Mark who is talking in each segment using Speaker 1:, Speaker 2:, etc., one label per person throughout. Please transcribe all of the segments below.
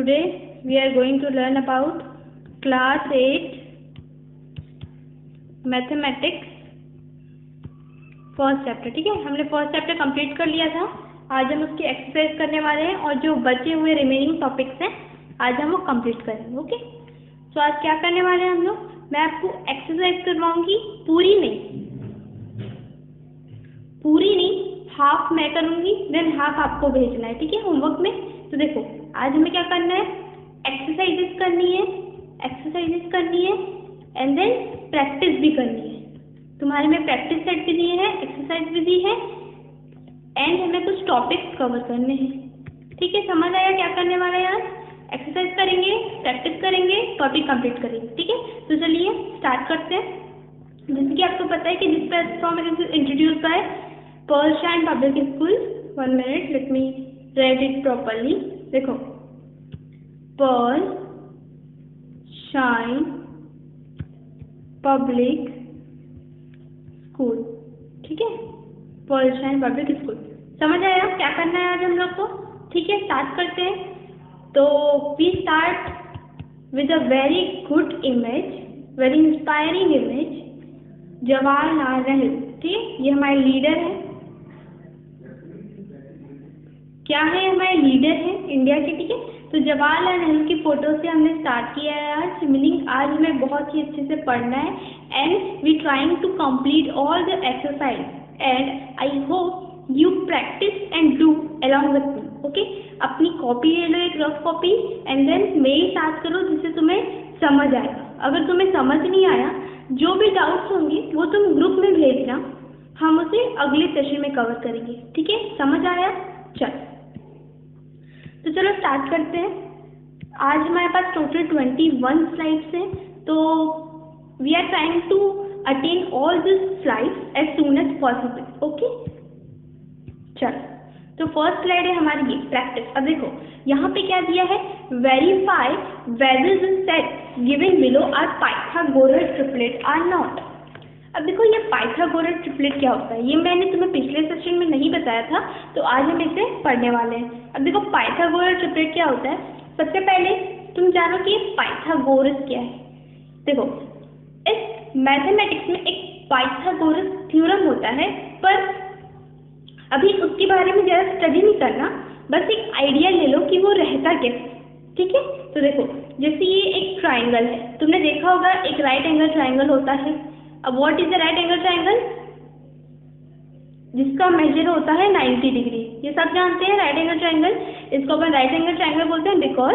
Speaker 1: Today we are going to learn about class 8 mathematics first chapter. ठीक है, हमने first chapter complete कर लिया था। आज हम उसकी एक्सरसाइज करने वाले हैं और जो बचे हुए रिमेनिंग टॉपिक्स हैं आज हम वो कंप्लीट करेंगे। ओके, तो आज क्या करने वाले हैं हम लोग, मैं आपको एक्सरसाइज करवाऊंगी, पूरी नहीं हाफ मैं करूंगी, देन हाफ आपको भेजना है। ठीक है, होमवर्क में। तो देखो आज हमें क्या करना है, एक्सरसाइजेस करनी है एंड देन प्रैक्टिस भी करनी है। तुम्हारे में प्रैक्टिस सेट भी दिए हैं, एक्सरसाइज भी दी है एंड हमें कुछ टॉपिक्स कवर करने हैं। ठीक है, समझ आया क्या करने वाले हैं आज? एक्सरसाइज करेंगे, प्रैक्टिस करेंगे, टॉपिक कंप्लीट करेंगे। ठीक है, तो चलिए स्टार्ट करते हैं। जैसे कि आपको पता है कि this platform is introduce by Perl shine public school. 1 minute, let me right it properly. देखो, पर्ल शाइन पब्लिक स्कूल। ठीक है, पर्ल शाइन पब्लिक स्कूल। समझ आया क्या करना है आज हम लोग को? ठीक है, स्टार्ट करते हैं। तो we start with a very good image, very inspiring image, Jawaharlal Nehru. ठीक है, ये हमारे लीडर है। क्या है, हमारे लीडर है इंडिया के। ठीक है, तो जवाहरलाल नेहरू की फोटो से हमने स्टार्ट किया है आज। मीनिंग आज हमें बहुत ही अच्छे से पढ़ना है and we trying to complete all the exercise and I hope you practice and do along with me. Okay, अपनी कॉपी ले लो, एक रफ कॉपी, एंड देन मेल साथ करो जिससे तुम्हें समझ आएगा। अगर तुम्हें समझ नहीं आया, जो भी डाउट्स होंगे वो तुम ग्रुप में भेजना, हम उसे अगले सेशन में कवर करेंगे। ठीक है, समझ आया? चलो, तो चलो स्टार्ट करते हैं। आज हमारे पास टोटल 21 स्लाइड्स हैं, तो we are trying to attain all this slides as soon as possible. Okay, चलो, तो फर्स्ट स्लाइड है हमारी ये प्रैक्टिस। अब देखो यहाँ पे क्या दिया है, verify whether the sets given below are Pythagoras triplet or not. अब देखो ये पाइथागोरस ट्रिपलेट क्या होता है, ये मैंने तुम्हें पिछले सेशन में नहीं बताया था, तो आज हम इसे पढ़ने वाले हैं। अब देखो पाइथागोरस ट्रिपलेट क्या होता है, सबसे पहले तुम जानो कि पाइथागोरस क्या है। देखो इस मैथमेटिक्स में एक पाइथागोरस थ्योरम होता है, पर अभी उसके बारे में ज़्यादा स्टडी नहीं करना, बस एक आइडिया ले लो कि वो रहता कैसे। ठीक है, तो देखो जैसे ये एक ट्राइंगल है, तुमने देखा होगा एक राइट एंगल ट्राइंगल होता है। अब what is the right angle triangle? जिसका मेजर होता है 90 डिग्री। ये सब जानते हैं राइट एंगल ट्राइंगल। इसको अपन राइट एंगल ट्राइंगल बोलते हैं because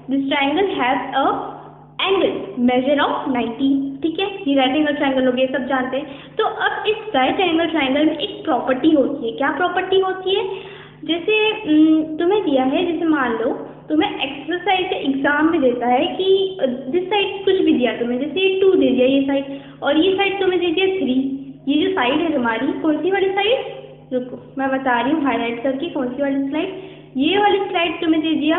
Speaker 1: this triangle has a angle measure of 90। ठीक है, ये राइट एंगल ट्राइंगल हो गया, सब जानते हैं। तो अब इस राइट एंगल ट्राइंगल में एक प्रॉपर्टी होती है। क्या प्रॉपर्टी होती है? जैसे तुम्हें दिया है, जैसे मान लो तुम्हें एक्सरसाइज एग्जाम में देता है कि दिस साइड कुछ भी दिया तुम्हें, जैसे 2 दे दिया ये साइड, और ये साइड तुम्हें दे दिया 3। ये जो साइड है तुम्हारी, कौन सी वाली साइड? रुको मैं बता रही हूँ हाईलाइट करके, कौन सी वाली स्लाइड? ये वाली स्लाइड तुम्हें दे दिया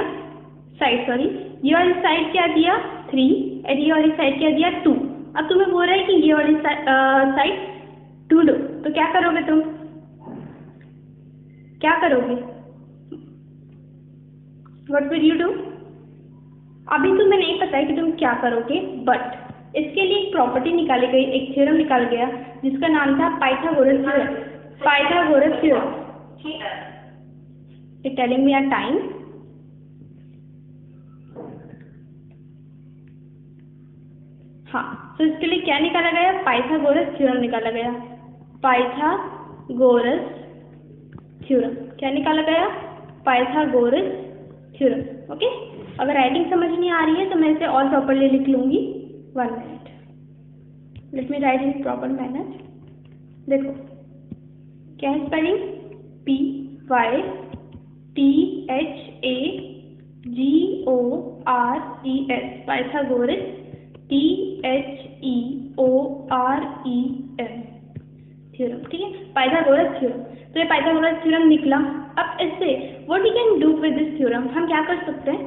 Speaker 1: साइड, सॉरी ये वाली साइड क्या दिया 3 और ये वाली साइड क्या दिया 2। अब तुम्हें बोल रहा है कि ये वाली साइड ढूंढो, तो क्या करोगे तुम? क्या करोगे? What will you do? अभी तुम्हें नहीं पता है कि तुम क्या करोगे, बट इसके लिए एक प्रॉपर्टी निकाली गई, एक थ्योरम निकाल गया जिसका नाम था Pythagoras theorem. Pythagoras theorem. It's telling me a time. हाँ, तो इसके लिए क्या निकाला गया? पाइथागोरस थ्योरम निकाला गया। पाइथागोरस थ्योरम क्या निकाला गया? Pythagoras theorem. ओके, अगर राइटिंग समझ नहीं आ रही है तो मैं इसे और प्रॉपरली लिख लूंगी। 1 minute, let me right in proper manner. देखो क्या है spelling, PYTHAGORES, Pythagoras, THEORES theorem. ठीक है, पाइथागोरस थ्योरम। तो ये पाइथागोरस थ्योरम निकला। अब इससे what you can do with this theorem, हम क्या कर सकते हैं?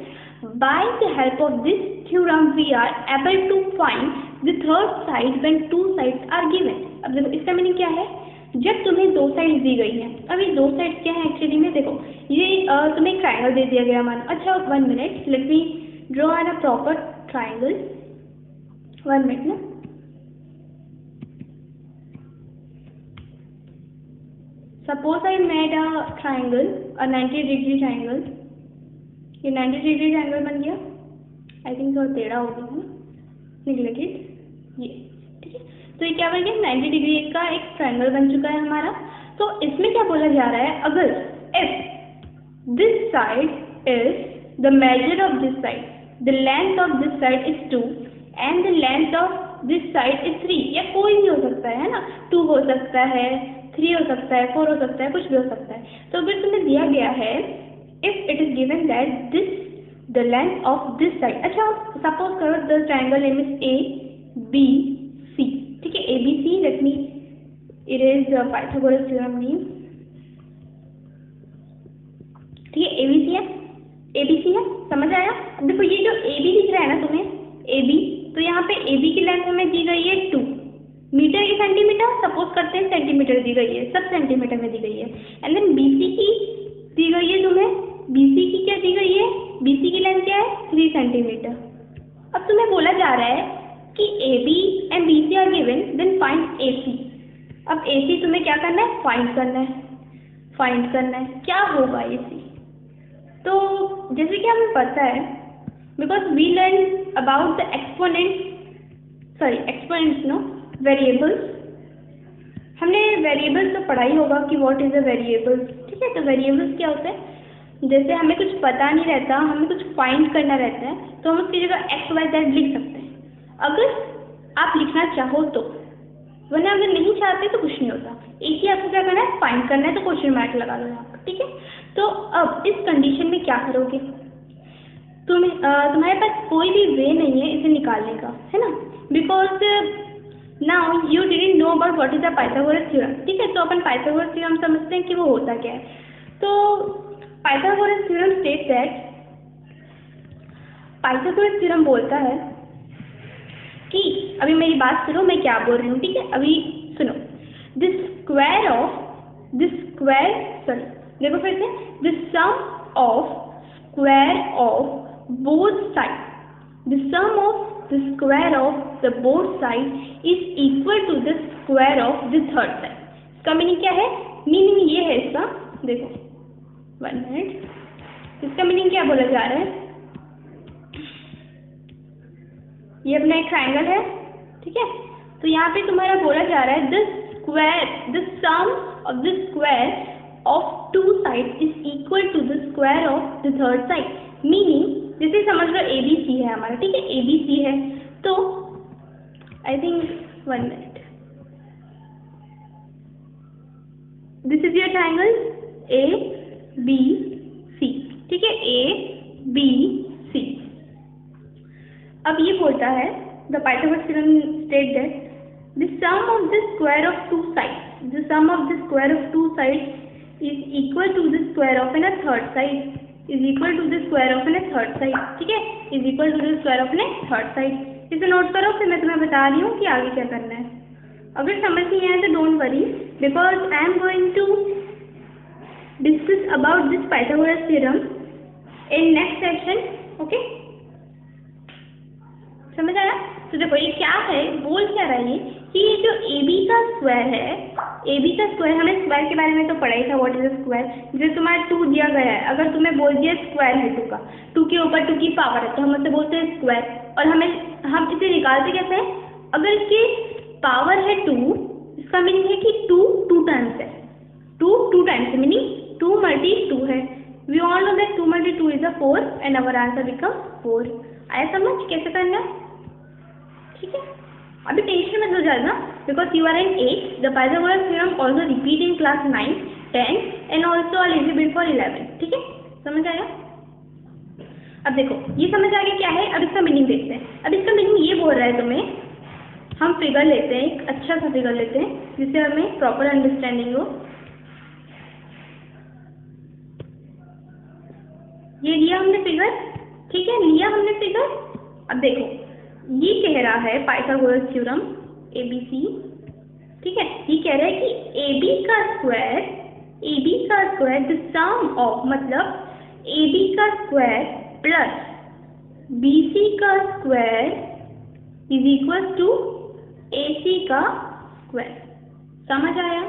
Speaker 1: By the help of this theorem we are able to find the third side when 2 sides are given. अब देखो इसका मीनिंग क्या है, जब तुम्हें दो साइड दी गई है, अब ये दो साइड क्या है एक्चुअली में, देखो ये तुम्हें एक ट्राइंगल दे दिया गया मानो, अच्छा 1 minute, let me draw an a proper triangle, 1 minute ना। Suppose I made a triangle, a 90 degree triangle, ये 90 डिग्री ट्राइंगल बन गया, आई थिंक थोड़ा टेढ़ा हो गया है, निगलेक्टेड ये, ठीक है। तो ये क्या बन गया, 90 डिग्री का एक ट्रायंगल बन चुका है हमारा। तो इसमें क्या बोला जा रहा है, अगर if this side is the measure of this side, the length of this side is 2 and the length of this side is 3, या कोई भी हो सकता है ना, 2 हो सकता है, 3 हो सकता है, 4 हो सकता है, कुछ भी हो सकता है। तो अगर तुम्हें दिया गया है if it is given that this the length of this side, अच्छा सपोज करो the triangle name is A B C, ठीक है, A B C, let me erase Pythagoras theorem name, ठीक है, एबीसी है, एबीसी है, समझ आया। अब देखो ये जो ए बी दिख रहा है ना तुम्हें, ए बी, तो यहाँ पे ए बी की लेंथ हमें दी गई है 2 मीटर की सेंटीमीटर, सपोज करते हैं सेंटीमीटर दी गई है, सब सेंटीमीटर में दी गई है, एंड देन बीसी की दी गई है तुम्हें, बीसी की क्या दी गई है, बीसी की लेंथ क्या है 3 सेंटीमीटर। अब तुम्हें बोला जा रहा है कि A B and B C are given, then find A C. अब ए सी तुम्हें क्या करना है, फाइंड करना है, फाइंड करना है, क्या होगा ए सी। तो जैसे कि हमें पता है, because we learn about the exponents no, variables, हमने वेरिएबल्स तो पढ़ा ही होगा कि व्हाट इज अ वेरिएबल्स, ठीक है। तो वेरिएबल्स क्या होते हैं, जैसे हमें कुछ पता नहीं रहता, हमें कुछ फाइंड करना रहता है, तो हम उसकी जगह एक्स वाई जेड लिख सकते हैं, अगर आप लिखना चाहो तो, वरना अगर नहीं चाहते तो कुछ नहीं होता। एक ही आपको क्या करना है, फाइंड करना है, तो क्वेश्चन मार्क लगा दो यहाँ पर, ठीक है। तो अब इस कंडीशन में क्या करोगे, तुम्हारे पास कोई भी वे नहीं है इसे निकालने का, है ना, because now you didn't know about what is the Pythagoras theorem, ठीक है। तो अपन पाइथागोरस थ्योरम समझते हैं कि वो होता क्या है। तो Pythagoras theorem states that, Pythagoras theorem बोलता है कि, अभी मेरी बात सुनो मैं क्या बोल रही हूँ, ठीक है, अभी सुनो, देखो फिर से, the sum of square of both side, the sum of the square of the both side is equal to the square of the third side. इसका मीनिंग क्या है, मीनिंग ये है इसका, देखो 1 मिनट, इसका मीनिंग क्या बोला जा रहा है, ये अपना एक ट्रायंगल है, ठीक है। तो यहाँ पे तुम्हारा बोला जा रहा है the sum of the square of 2 side is equal to the square of the third side, meaning जैसे समझ लो ए बी सी है हमारा, ठीक है, ए बी सी है, तो I think 1 minute, this is your triangle A B C, ठीक है, ए बी सी। अब ये बोलता है the Pythagoras theorem state that the sum of the square of 2 sides, the sum of the square of 2 sides is equal to the square of an third side, is equal to the square of an third side, ठीक है, is equal to the square of an third side. इसे note करो, फिर मैं तुम्हें बता रही हूँ कि आगे क्या करना है। अगर समझ नहीं आया तो don't worry, because I am going to discuss about this Pythagoras theorem in next session, okay, समझ आया। तो देखो ये क्या है, बोल क्या रहा है कि ये जो ए बी का स्क्वायर है, ए बी का स्क्वायर, हमने स्क्वायर के बारे में तो पढ़ा ही था, व्हाट इज स्क्वायर, जो तुम्हारा 2 दिया गया है, अगर तुम्हें बोल दिया स्क्वायर है 2 का, 2 के ऊपर 2 की पावर है, तो हम उसे बोलते हैं स्क्वायर, और हम इसे निकालते कैसे हैं, अगर इसकी पावर है 2, इसका मीनिंग है कि 2 टाइम्स है, 2 टाइम्स, मीनिंग 2 मल्टी 2 है। We all know that 2 multi 2 is 4 and our answer become 4। आया समझ कैसे करना है, ठीक है। अभी टेंशन मत हो जाना, because you are in 8, the Pythagoras theorem also repeat in class 9, 10 and also a little bit for 11, ठीक है, समझ आया। अब देखो ये समझ आ गया क्या है, अब इसका मीनिंग देखते हैं। अब इसका मीनिंग ये बोल रहा है तुम्हें, हम फिगर लेते हैं, एक अच्छा सा फिगर लेते हैं जिससे हमें प्रॉपर अंडरस्टैंडिंग हो। ये लिया हमने फिगर, ठीक है, लिया हमने फिगर। अब देखो ये कह रहा है पाइथागोरस थ्योरम ABC ठीक है, ये कह रहा है कि AB का स्क्वायर द सम ऑफ, मतलब AB का स्क्वायर प्लस BC का square is equal to AC का स्क्वायर। समझ आया?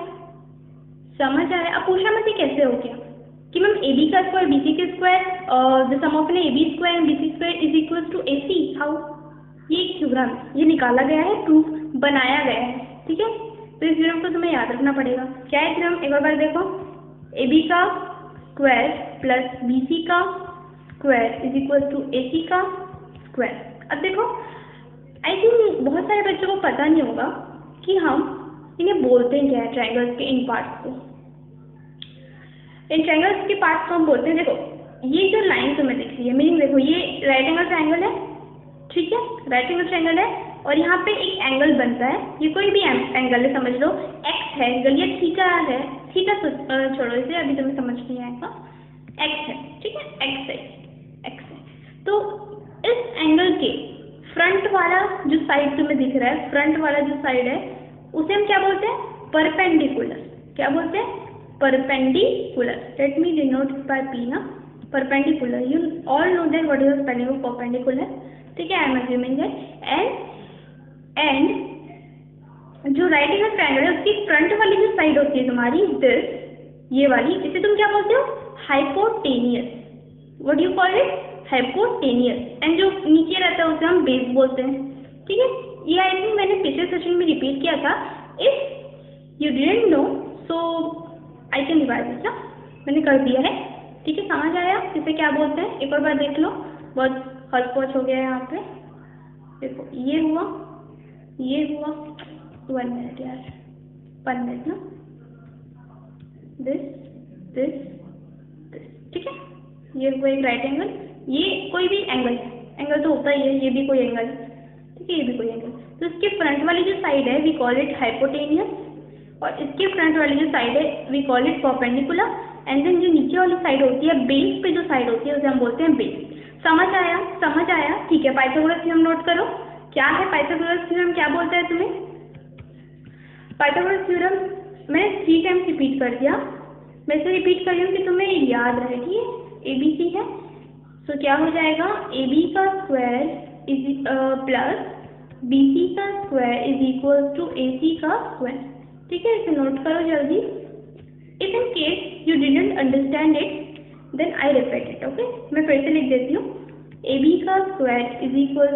Speaker 1: अब पूछना मत कैसे हो गया कि मैम AB का स्क्वायर BC के square the sum of AB square and BC square is equal to AC। How? ये एक थ्योरम, ये निकाला गया है, प्रूफ बनाया गया है, ठीक है। तो इस थ्योरम को तुम्हें याद रखना पड़ेगा। क्या है थ्योरम? एक बार देखो, AB का स्क्वायर प्लस BC का square is equal to AC का स्क्वायर। अब देखो, आई थिंक बहुत सारे बच्चों को पता नहीं होगा कि हम इन्हें बोलते हैं क्या है, ट्रायंगल्स के इन पार्ट्स को। इन ट्रायंगल्स के पार्ट्स को हम बोलते हैं, देखो ये जो लाइन तुम्हें दिख रही है, मीनिंग देखो ये राइट एंगल ट्रायंगल है, ठीक है, राइट एंगल ट्रायंगल है, और यहाँ पे एक एंगल बनता है, ये कोई भी एंगल है, समझ लो एक्स है एंगल, ये थीटा है, थीटा छोड़ो इसे, अभी तुम्हें समझ नहीं आएगा, एक्स है, ठीक है, एक्स है। तो इस एंगल के फ्रंट वाला जो साइड तुम्हें दिख रहा है, फ्रंट वाला जो साइड है, उसे हम क्या बोलते हैं? परपेंडिकुलर। क्या बोलते हैं? Perpendicular. Let me denote by P ना, perpendicular. You all know that what is the spelling of perpendicular, ठीक है, I am assuming that. And जो राइट एंगल ट्रायंगल है उसकी फ्रंट वाली जो साइड होती है तुम्हारी, दिस, ये वाली, इसे तुम क्या बोलते हो? Hypotenuse. What do you call it? Hypotenuse. And जो नीचे रहता है उसे हम बेस बोलते हैं, ठीक है। ये आई थिंक मैंने पिछले सेशन में रिपीट किया था। If you didn't know so I can revise it ना, मैंने कर दिया है, ठीक है। समझ आया इसे क्या बोलते हैं? एक और बार देख लो, बहुत हौच-पौच हो गया है यहाँ पे। देखो ये हुआ 1 मिनट यार, 1 मिनट ना, दिस, ठीक है, ये हुआ एक राइट एंगल, ये कोई भी एंगल तो होता ही है, ये भी कोई एंगल, ठीक है, ये भी कोई एंगल। तो इसके फ्रंट वाली जो साइड है वी कॉल इट हाइपोटेनियस, और इसके फ्रंट वाली जो साइड है we call it perpendicular, and then जो नीचे वाली साइड होती है, बेस पे जो साइड होती है उसे हम बोलते हैं बेस। समझ आया, ठीक है। पाइथागोरस थ्योरम नोट करो। क्या है पाइथागोरस थ्योरम? क्या बोलता है तुम्हें? पाइथागोरस थ्योरम मैंने 3 टाइम्स रिपीट कर दिया, मैं इसे रिपीट कर रही हूँ कि तुम्हें याद रहे, ठीक है। ABC है, तो क्या हो जाएगा? AB का स्क्वायर इज प्लस BC का square is equal to AC का स्क्वायर, ठीक है। इसे नोट करो जल्दी। If in case you didn't understand it then I repeat it, okay. मैं फिर से लिख देती हूँ, AB का square is equal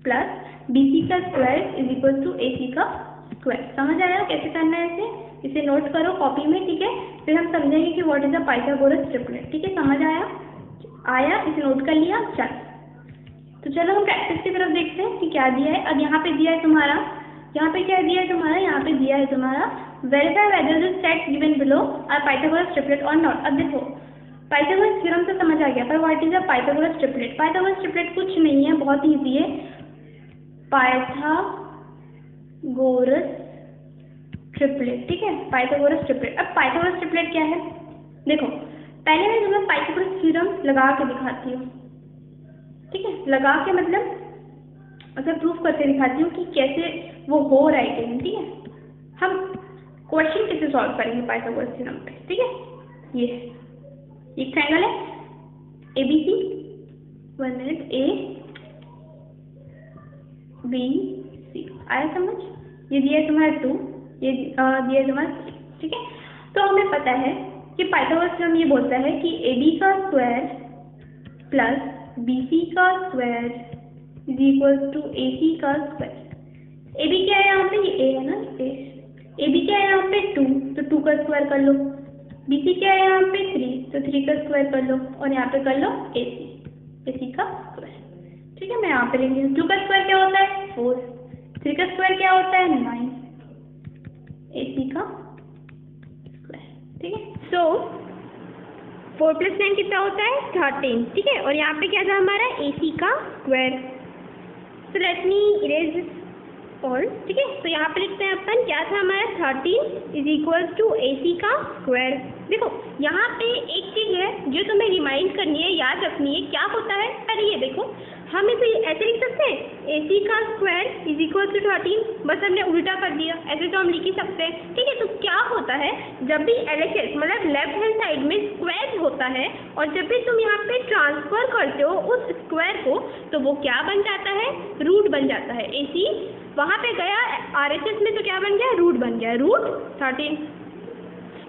Speaker 1: plus BC का square is equal to AC का स्क्वायर। समझ आया कैसे करना है इसे नोट करो कॉपी में, ठीक है। फिर हम समझेंगे कि what is the Pythagoras triplet, ठीक है। समझ आया, इसे नोट कर लिया। तो चलो हम प्रैक्टिस की तरफ देखते हैं कि क्या दिया है। अब यहाँ पे दिया है तुम्हारा, यहाँ पे क्या दिया है तुम्हारा? यहाँ पे दिया है तुम्हारा verify whether the sets given below are Pythagoras triplet और नॉट। अब देखो पाइथागोरस थ्योरम तो समझ आ गया, पर what is a Pythagoras triplet? Pythagoras triplet कुछ नहीं है, बहुत ईजी है। पाइथागोरस ट्रिपलेट, ठीक है, पाइथागोरस ट्रिपलेट। अब पाइथागोरस ट्रिपलेट क्या है? देखो पहले मैं तुम्हें पाइथागोरस थ्योरम लगा के दिखाती हूँ, ठीक है, लगा के मतलब प्रूफ करके दिखाती हूँ कि कैसे वो हो रहा है, ठीक है। हम क्वेश्चन कैसे सॉल्व करेंगे पाइथागोरस थ्योरम पे, ठीक है। ये एक ट्रायंगल है ABC, 1 मिनट, ABC आया समझ? ये दिया है तुम्हारा 2, ये दिया है तुम्हारा 3, ठीक है। तो हमें पता है कि पाइथागोरस थ्योरम ये बोलता है कि AB का स्क्वायर प्लस BC का square is equal to AC का स्क्वायर। AB क्या है यहाँ पे? ये A है ना, AB क्या है यहाँ पे? 2, तो 2 का स्क्वायर कर लो। BC क्या है यहाँ पे? 3, तो 3 का स्क्वायर कर लो, और यहाँ पे कर लो AC का स्क्वायर, ठीक है। मैं यहाँ पे लिख रही हूँ 2 का स्क्वायर क्या होता है? 4, 3 का स्क्वायर क्या होता है? 9, AC का स्क्वायर, ठीक है। सो 4 + 9 कितना होता है? 13, ठीक है। और यहाँ पे क्या था हमारा? AC का square. So let me erase this all, ठीक है। तो यहाँ पे लिखते हैं अपन, क्या था हमारा? 13 इज इक्वल टू AC का स्क्वायर। देखो यहाँ पे एक चीज है जो तुम्हें रिमाइंड करनी है, याद रखनी है, क्या होता है? पहले ये देखो, हम इसे ऐसे लिख सकते हैं, AC का स्क्वायर इज इक्वल टू 13, बस हमने उल्टा कर दिया, ऐसे तो हम लिख ही सकते हैं। ठीक है, तो क्या होता है जब भी LHS मतलब लेफ्ट हैंड साइड में स्क्वायर होता है और जब भी तुम यहाँ पे ट्रांसफर करते हो उस स्क्वायर को, तो वो क्या बन जाता है, रूट बन जाता है। AC वहाँ पे गया RHS में तो क्या बन गया, रूट बन गया, रूट 13।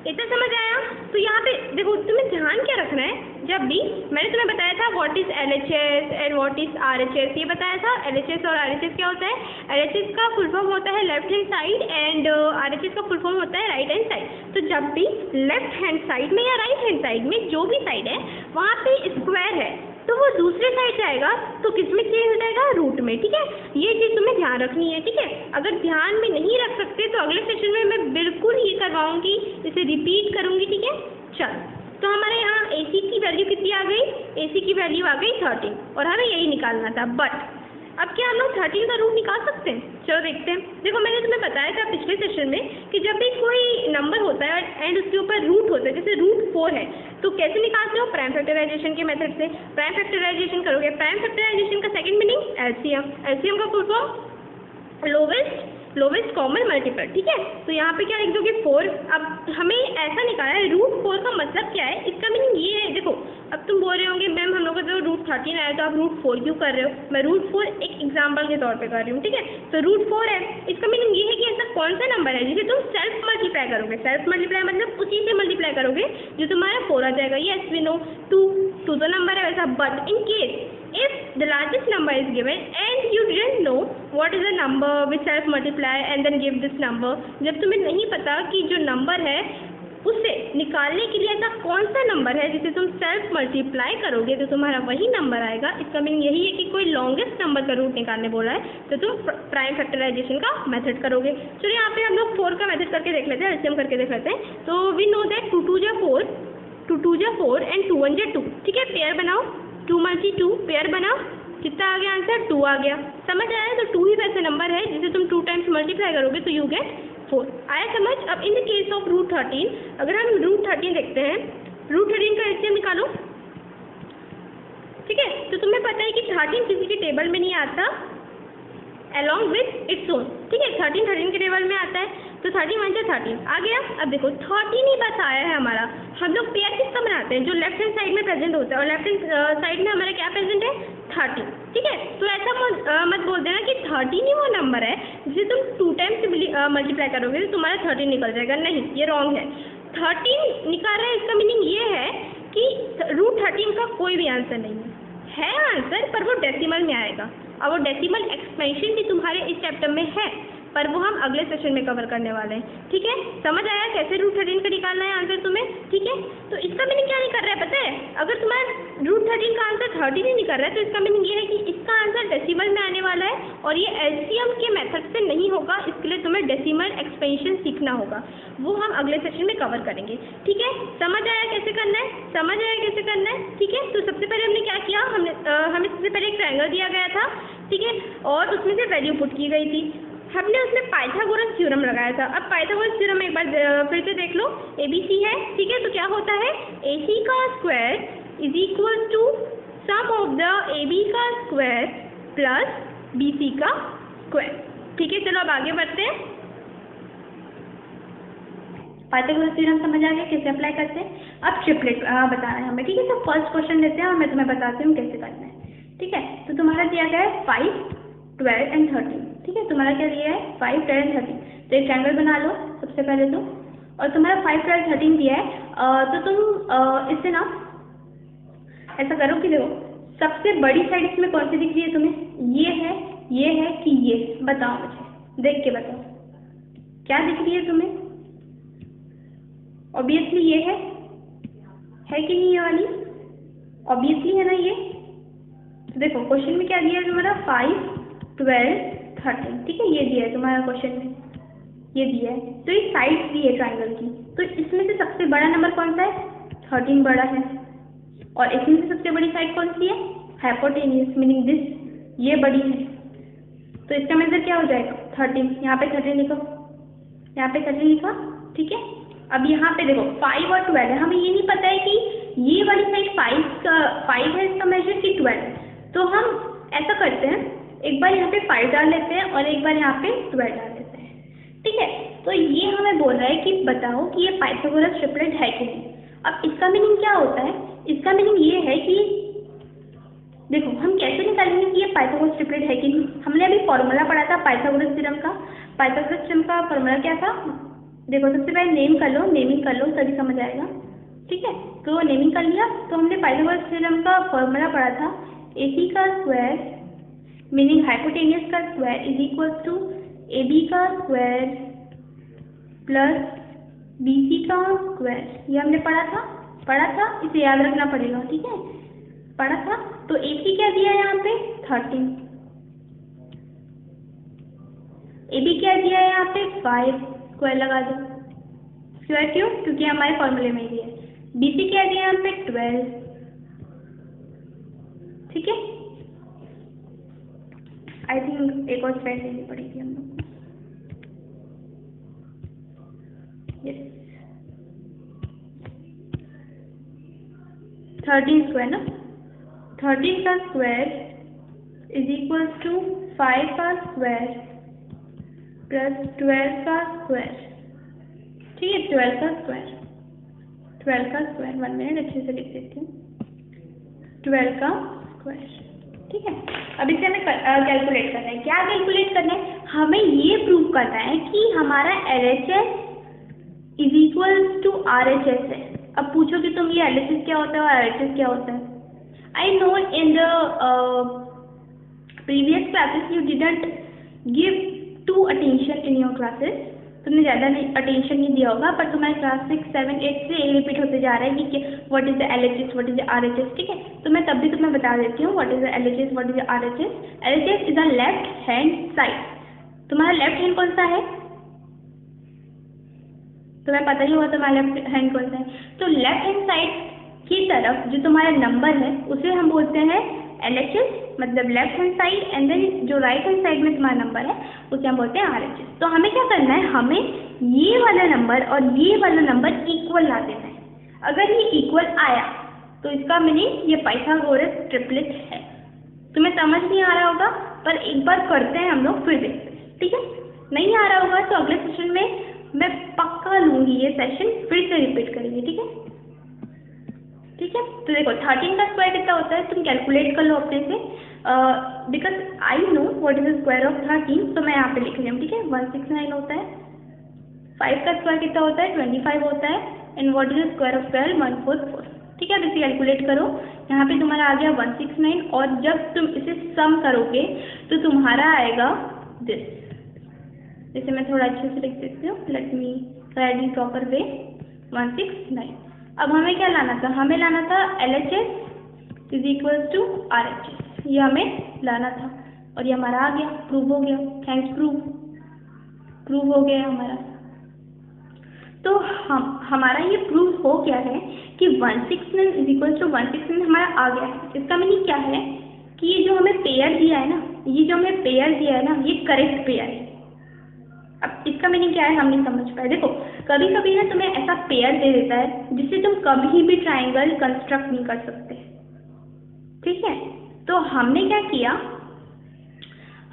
Speaker 1: इतना समझ आया? तो यहाँ पे देखो, तुम्हें ध्यान क्या रखना है, जब भी मैंने तुम्हें बताया था what is LHS and what is RHS, ये बताया था। LHS और RHS क्या होता है, LHS का फुल फॉर्म होता है left hand side and RHS का फुल फॉर्म होता है राइट हैंड साइड। तो जब भी लेफ्ट हैंड साइड में या राइट हैंड साइड में जो भी साइड है वहाँ पे स्क्वायर है तो वो दूसरे साइड जाएगा तो किस में चेंज हो जाएगा, रूट में। ठीक है, ये चीज़ तुम्हें ध्यान रखनी है। ठीक है, अगर ध्यान में नहीं रख सकते तो अगले सेशन में मैं बिल्कुल ये करवाऊंगी, इसे रिपीट करूंगी। ठीक है, चल, तो हमारे यहाँ AC की वैल्यू कितनी आ गई, AC की वैल्यू आ गई 13 और हमें यही निकालना था। बट अब क्या हम लोग 13 का रूट निकाल सकते हैं? चलो देखते हैं। देखो, मैंने तुम्हें बताया था पिछले सेशन में कि जब भी कोई नंबर होता है एंड उसके ऊपर रूट होता है, जैसे रूट 4 है, तो कैसे निकालते हो, प्राइम फैक्टराइजेशन के मेथड से। प्राइम फैक्टराइजेशन करोगे, प्राइम फैक्टराइजेशन का सेकंड मीनिंग LCM, LCM का full form lowest common multiple. ठीक है, तो यहाँ पे क्या लिख दोगे, 4। अब हमें ऐसा निकाला है, रूट 4 का मतलब क्या है, इसका मीनिंग ये है। देखो, अब तुम बोल रहे होंगे मैम हम लोग का जो रूट 13 आया तो आप रूट 4 क्यों कर रहे हो? मैं रूट 4 एक एग्जाम्पल के तौर पे कर रही हूँ। ठीक है, तो रूट 4 है, इसका मीनिंग ये है कि ऐसा कौन सा नंबर है जिसे तुम सेल्फ मल्टीप्लाई करोगे। सेल्फ मल्टीप्लाई मतलब उसी से मल्टीप्लाई करोगे जो तुम्हारा 4 आ जाएगा। यस वी नो, 2 तो नंबर है वैसा। But in case if the largest number is given and you didn't know what is the number which self multiply and then give this number, जब तुम्हें नहीं पता कि जो नंबर है उसे निकालने के लिए ऐसा कौन सा नंबर है जिसे तुम सेल्फ मल्टीप्लाई करोगे तो तुम्हारा वही नंबर आएगा। इसका मीनिंग यही है कि कोई लॉन्गेस्ट नंबर का रूट निकालने बोला है तो तुम प्राइम फैक्टराइजेशन का मेथड करोगे। चलो यहाँ पे हम लोग 4 का मेथड करके देख लेते हैं, एलसीएम करके देख लेते हैं। तो वी नो दैट 2 2 जा 4, 2 2 जा 4 एंड 2 1 जा 2। ठीक है, पेयर बनाओ, 2 × 2 पेयर बनाओ, कितना आ गया आंसर, 2 आ गया। समझ आया? तो 2 ही वैसे नंबर है जिसे तुम 2 टाइम्स मल्टीप्लाई करोगे तो यू गेट 4। आया समझ? अब in the case of root 13, अगर हम रूट 13 देखते हैं, रूट 13 का एलसीएम निकालो। ठीक है, तो तुम्हें पता है कि 13 किसी के टेबल में नहीं आता अलॉन्ग विथ इट्स ओन। ठीक है, 13 के टेबल में आता है, तो 13 1 जा 13 आ गया। अब देखो 13 ही बस आया है हमारा। हम लोग पेयर किसका बनाते हैं, जो लेफ्ट हैंड साइड में प्रेजेंट होता है, और लेफ्ट हैंड साइड में हमारा क्या प्रेजेंट है, 13। ठीक है, तो ऐसा मत बोल देना कि 13 ही वो नंबर है जिसे तुम 2 टाइम्स मल्टीप्लाई करोगे तो तुम्हारा 13 निकल जाएगा। नहीं, ये रॉन्ग है। 13 निकाल रहे हैं, इसका मीनिंग ये है कि रूट 13 का कोई भी आंसर नहीं है आंसर, पर वो डेसिमल में आएगा। और वो डेसिमल एक्सपेंशन भी तुम्हारे इस चैप्टर में है, पर वो हम अगले सेशन में कवर करने वाले हैं। ठीक है, समझ आया कैसे रूट 13 का निकालना है आंसर तुम्हें? ठीक है, तो इसका मीनिंग क्या नहीं कर रहा है पता है? अगर तुम्हारा रूट 13 का आंसर 13 ही नहीं कर रहा है तो इसका मीनिंग ये है कि इसका आंसर डेसिमल में आने वाला है और ये एलसीएम के मेथड से नहीं होगा। इसके लिए तुम्हें डेसिमल एक्सपेंशन सीखना होगा, वो हम अगले सेशन में कवर करेंगे। ठीक है, समझ आया कैसे करना है? समझ आया कैसे करना है? ठीक है, तो सबसे पहले हमने क्या किया, हमें सबसे पहले एक ट्रायंगल दिया गया था। ठीक है, और उसमें से वैल्यू पुट की गई थी, हमने उसमें पाइथागोरस थ्योरम लगाया था। अब पाइथागोरस थ्योरम एक बार फिर से देख लो, ABC है। ठीक है, तो क्या होता है, AC का square is equal to sum of the AB का स्क्वायर प्लस BC का स्क्वायर। ठीक है, चलो अब आगे बढ़ते हैं। पाइथागोरस थ्योरम समझ आ गया कैसे अप्लाई करते हैं? अब ट्रिपलेट बताना है हमें। ठीक है, तो फर्स्ट क्वेश्चन लेते हैं और मैं तुम्हें बताती हूँ कैसे करना है। ठीक है, तो तुम्हारा दिया गया है 5 12 एंड 13। ठीक है, तुम्हारा क्या दिया है, 5 12 एंड 13। तो एक ट्रायंगल बना लो सबसे पहले तो, और तुम्हारा 5 12 13 दिया है। तो तुम इससे ना ऐसा करो कि देखो सबसे बड़ी साइड इसमें कौन सी दिख रही है तुम्हें, ये है कि ये, बताओ मुझे, देख के बताओ क्या दिख रही है तुम्हें। ऑब्वियसली ये है कि नहीं, ये वाली ऑब्वियसली है ना ये। तो देखो क्वेश्चन में क्या दिया है तुम्हारा, 5 12 13। ठीक है, ये दिया है तुम्हारा क्वेश्चन में, ये दिया है। तो ये साइड्स दी है ट्रायंगल की, तो इसमें से सबसे बड़ा नंबर कौन सा है, 13 बड़ा है। और इसमें से सबसे बड़ी साइड कौन सी है, हाइपोटेन्यूज, मीनिंग दिस, ये बड़ी है। तो इसका मतलब क्या हो जाएगा, 13। यहाँ पे 13 लिखो, यहाँ पे 13 लिखा। ठीक है, अब यहाँ पे देखो 5 और 12 है, हमें ये नहीं पता है कि ये वाली साइड 5 है इसका मेजर कि 12। तो हम ऐसा करते हैं, एक बार यहाँ पे 5 डाल लेते हैं और एक बार यहाँ पे 12 डाल लेते हैं, ठीक है। तो ये हमें बोल रहा है कि बताओ कि ये पाइथागोरस ट्रिपलेट है कि नहीं। अब इसका मीनिंग क्या होता है, इसका मीनिंग ये है कि देखो हम कैसे निकालेंगे कि ये पाइथागोरस ट्रिपलेट है कि नहीं। हमने अभी फॉर्मूला पढ़ा था पाइथागोरस थ्योरम का। पाइथागोरस थ्योरम का फॉर्मूला क्या था, देखो सबसे पहले नेमिंग कर लो तभी समझ आएगा, ठीक है। तो नेमिंग कर लिया, तो हमने पाइथागोरस थ्योरम का फॉर्मूला पढ़ा था, AC का स्क्वायर मीनिंग हाइपोटेन्यूज का square is equal to AB का स्क्वायर प्लस BC का स्क्वायर। ये हमने पढ़ा था, इसे याद रखना पड़ेगा, ठीक है, पढ़ा था। तो AC क्या दिया है यहाँ पे 13, AB क्या दिया है यहाँ पे 5, स्क्वायर लगा दो। स्क्वायर क्यों, क्योंकि हमारे फॉर्मूले में ही है। BC क्या दिया है यहाँ पे 12, ठीक है। आई थिंक एक और स्लाइड लेनी पड़ेगी हम लोग को, यस 13 स्क्वायर ना, 13 का स्क्वायर इज इक्वल टू 5 का स्क्वायर प्लस 12 का स्क्वायर, ठीक है। 12 का स्क्वायर 1 मिनट अच्छे से लिख देती हूँ, 12 का स्क्वायर, ठीक है। अब इसे हमें कैलकुलेट करना है। क्या कैलकुलेट करना है, हमें ये प्रूव करना है कि हमारा LHS is equal to RHS है। अब पूछो कि तुम ये LHS क्या होता है और RHS क्या होता है। I know in the previous classes you didn't give too attention in your classes, तुमने ज़्यादा अटेंशन नहीं दिया होगा, पर तुम्हारे क्लास 6, 7, 8 से रिपीट होते जा रहा है कि what is the LHS, what is the RHS, ठीक है। तो मैं तब भी तुम्हें बता देती हूँ what is the LHS, what is the RHS। LHS is the left hand side. तुम्हारा लेफ्ट हैंड कौन सा है, तुम्हें पता ही होगा तुम्हारा लेफ्ट हैंड कौन सा है। तो लेफ्ट हैंड साइड की तरफ जो तुम्हारा नंबर है उसे हम बोलते हैं LHS, मतलब left hand side, and then जो राइट हैंड साइड में तुम्हारा नंबर है उसे हम बोलते हैं RHS। तो हमें क्या करना है, हमें ये वाला नंबर और ये वाला नंबर इक्वल ला देना है। अगर ये इक्वल आया तो इसका मीनिंग ये पाइथागोरस ट्रिपलेट है। तुम्हें समझ नहीं आ रहा होगा, पर एक बार करते हैं हम लोग फिर देखते हैं, ठीक है। नहीं आ रहा होगा तो अगले सेशन में मैं पक्का लूँगी, ये सेशन फिर से रिपीट करेंगे, ठीक है, ठीक है। तो देखो 13 का स्क्वायर कितना होता है, तुम कैलकुलेट कर लो अपने से, because I know what is the square of 13, तो मैं यहाँ पे लिख रही हूँ, ठीक है। 169 होता है, 5 का स्क्वायर कितना होता है 25 होता है, and what is the square of 12 144, ठीक है। अब इसे कैलकुलेट करो, यहाँ पे तुम्हारा आ गया 169, और जब तुम इसे सम करोगे तो तुम्हारा आएगा दिस। इसे मैं थोड़ा अच्छे से लिख देती हूँ, let me right in proper way, 169। अब हमें क्या लाना था, हमें लाना था LHS is equal to RHS, ये हमें लाना था, और ये हमारा आ गया, प्रूव हो गया, थैंक्स प्रूव हो गया हमारा। तो हमारा ये प्रूव हो गया है कि 169 इज इक्वल टू 169 हमारा आ गया है। इसका मीनिंग क्या है कि ये जो हमें पेयर दिया है ना, ये जो हमें पेयर दिया है ना, ये करेक्ट पेयर है। अब इसका मीनिंग क्या है हम नहीं समझ पाए। देखो कभी कभी ना तुम्हें ऐसा पेयर दे देता है जिससे तुम कभी भी ट्राइंगल कंस्ट्रक्ट नहीं कर सकते, ठीक है। तो हमने क्या किया,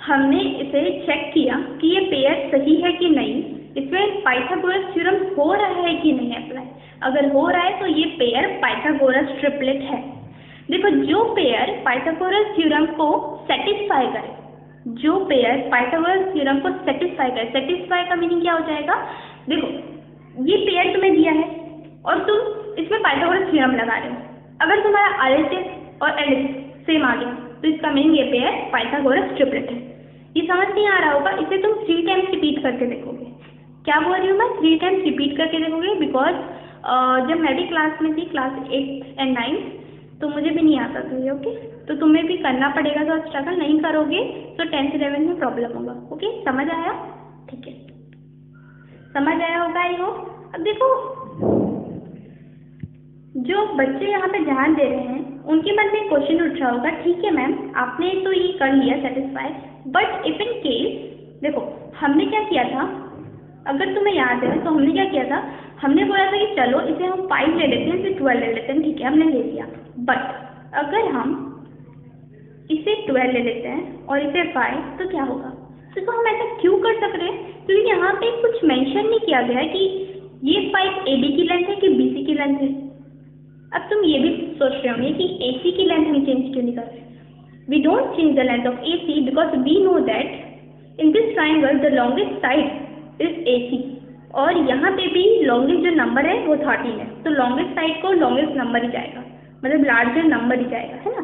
Speaker 1: हमने इसे चेक किया कि ये पेयर सही है कि नहीं, इसमें पाइथागोरस थ्योरम हो रहा है कि नहीं अप्लाई। अगर हो रहा है तो ये पेयर पाइथागोरस ट्रिपलेट है। देखो जो पेयर पाइथागोरस थ्योरम को सेटिस्फाई करे, जो पेयर पाइथागोरस थ्योरम को सेटिस्फाई करे, सेटिस्फाई का मीनिंग क्या हो जाएगा, देखो ये पेयर तुम्हें दिया है और तुम इसमें पाइथागोरस थ्योरम लगा रहे हो, अगर तुम्हारा RHS और LHS सेम आ गया तो इसका मीनिंग ये पेयर पाइथागोरस ट्रिपलेट है। ये समझ नहीं आ रहा होगा, इसे तुम 3 टाइम्स रिपीट करके देखोगे। क्या बोल रही हूँ मैं, 3 टाइम्स रिपीट करके देखोगे, बिकॉज जब मैं भी क्लास में थी, क्लास 8 और 9, तो मुझे भी नहीं आता था ये, ओके। तो तुम्हें भी करना पड़ेगा, तो स्ट्रगल नहीं करोगे तो 10th 11th में प्रॉब्लम होगा, ओके। समझ आया, ठीक है, समझ आया होगा आई होप। अब देखो जो बच्चे यहाँ पे ध्यान दे रहे हैं उनके मन में क्वेश्चन उठ रहा होगा, ठीक है मैम आपने तो ये कर लिया satisfy, but if in case, देखो हमने क्या किया था, अगर तुम्हें याद है तो हमने क्या किया था, हमने बोला था कि चलो इसे हम 5 ले लेते हैं, इसे 12 ले लेते हैं, ठीक है हमने ले लिया। बट अगर हम इसे 12 ले लेते हैं और इसे 5, तो क्या होगा? तो हम ऐसा क्यों कर सक रहे हैं? क्योंकि यहाँ पे कुछ मेंशन नहीं किया गया है कि ये 5 AB की लेंथ है कि BC की लेंथ है। अब तुम ये भी सोच रहे होंगे कि AC की लेंथ हम चेंज क्यों नहीं कर रहे? We don't change the length of AC because we know that in this triangle the longest side is AC, और यहाँ पे भी longest जो नंबर है वो 13 है, तो longest side को longest नंबर ही जाएगा, मतलब लार्जर नंबर ही जाएगा, है ना?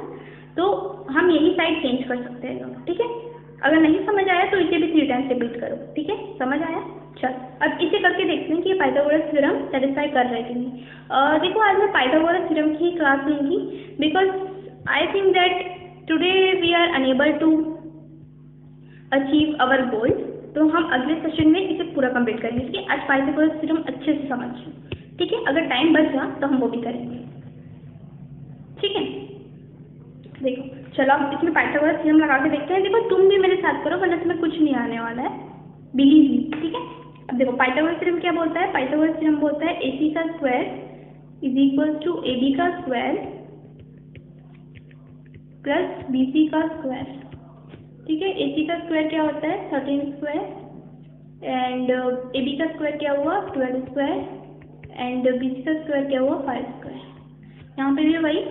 Speaker 1: तो हम यही साइड चेंज कर सकते हैं दोनों, ठीक है? अगर नहीं समझ आया तो इसे भी 3 टाइम्स रिपीट करो, ठीक है? समझ आया? चल अब इसे करके देखते हैं कि पाइथागोरस थ्योरम सेटिस्फाई कर रहा है कि नहीं। देखो आज मैं पाइथागोरस थ्योरम की क्लास लूँगी because I think that today we are unable to achieve our goal, तो हम अगले सेशन में इसे पूरा कंप्लीट करेंगे, ठीक है? आज पाइथागोरस थ्योरम अच्छे से समझ, ठीक है? अगर टाइम बच गया तो हम वो भी करेंगे, ठीक है? देखो चलो अब इसमें पाइथागोरस थ्योरम लगा के देखते हैं। देखो तुम भी मेरे साथ करो वरना तुम्हें कुछ नहीं आने वाला है, बिलीव मी, ठीक है? अब देखो पाइथागोरस थ्योरम क्या बोलता है? पाइथागोरस थ्योरम बोलता है AC का square is equal to AB का स्क्वायर प्लस BC का स्क्वायर, ठीक है? AC का स्क्वायर क्या होता है? 13 स्क्वायर एंड AB का स्क्वायर क्या हुआ? 12 स्क्वायर एंड BC का स्क्वायर क्या हुआ? 5 स्क्वायर। यहाँ पे भी वही,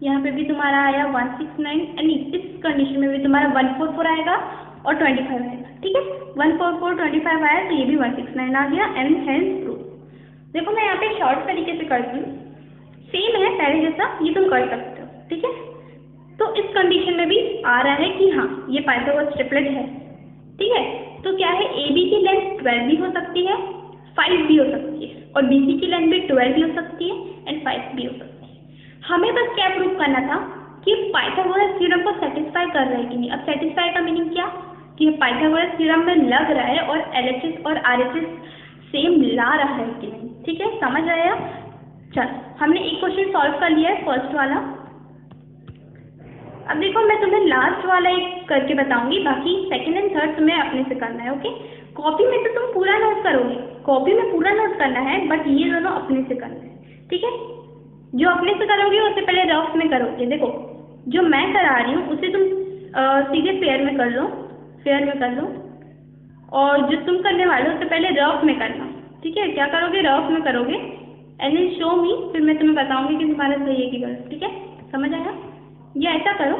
Speaker 1: यहाँ पे भी तुम्हारा आया 169 एंड इस कंडीशन में भी तुम्हारा 144 आएगा और 25 आएगा, ठीक है? 144 25 आया तो ये भी 169 आ गया एंड हेंस प्रूफ। देखो मैं यहाँ पे शॉर्ट तरीके से करती हूँ, सेम है पहले जैसा, ये तुम कर सकते हो, ठीक है? तो इस कंडीशन में भी आ रहा है कि हाँ ये पाइथागोरस ट्रिपलेट है, ठीक है? तो क्या है, AB की लेंथ 12 भी हो सकती है, 5 भी हो सकती है, और BC की लेंथ भी 12 भी हो सकती है एंड 5 भी हो सकती है। हमें बस क्या प्रूव करना था कि पाइथागोरस थ्योरम को सेटिस्फाई कर रहा है कि नहीं। अब सेटिस्फाई का मीनिंग क्या, कि पाइथागोरस थ्योरम में लग रहा है और LHS और RHS सेम ला रहा है कि नहीं, ठीक है? समझ आया? चल हमने एक क्वेश्चन सॉल्व कर लिया है, फर्स्ट वाला। अब देखो मैं तुम्हें लास्ट वाला एक करके बताऊंगी, बाकी सेकंड एंड थर्ड तुम्हें अपने से करना है, ओके? कॉपी में तो तुम पूरा नोट करोगे, कॉपी में पूरा नोट करना है, बट ये दोनों अपने से करना है, ठीक है? जो अपने से करोगे उससे पहले रफ में करोगे। देखो जो मैं करा रही हूँ उसे तुम सीधे फेयर में कर लो, फेयर में कर लो, और जो तुम करने वाले हो उससे पहले रफ में करना, ठीक है? क्या करोगे? रफ में करोगे एंड देन शो मी, फिर मैं तुम्हें बताऊंगी कि तुम्हारा सही है कि गलत, ठीक है? समझ आया? या ऐसा करो,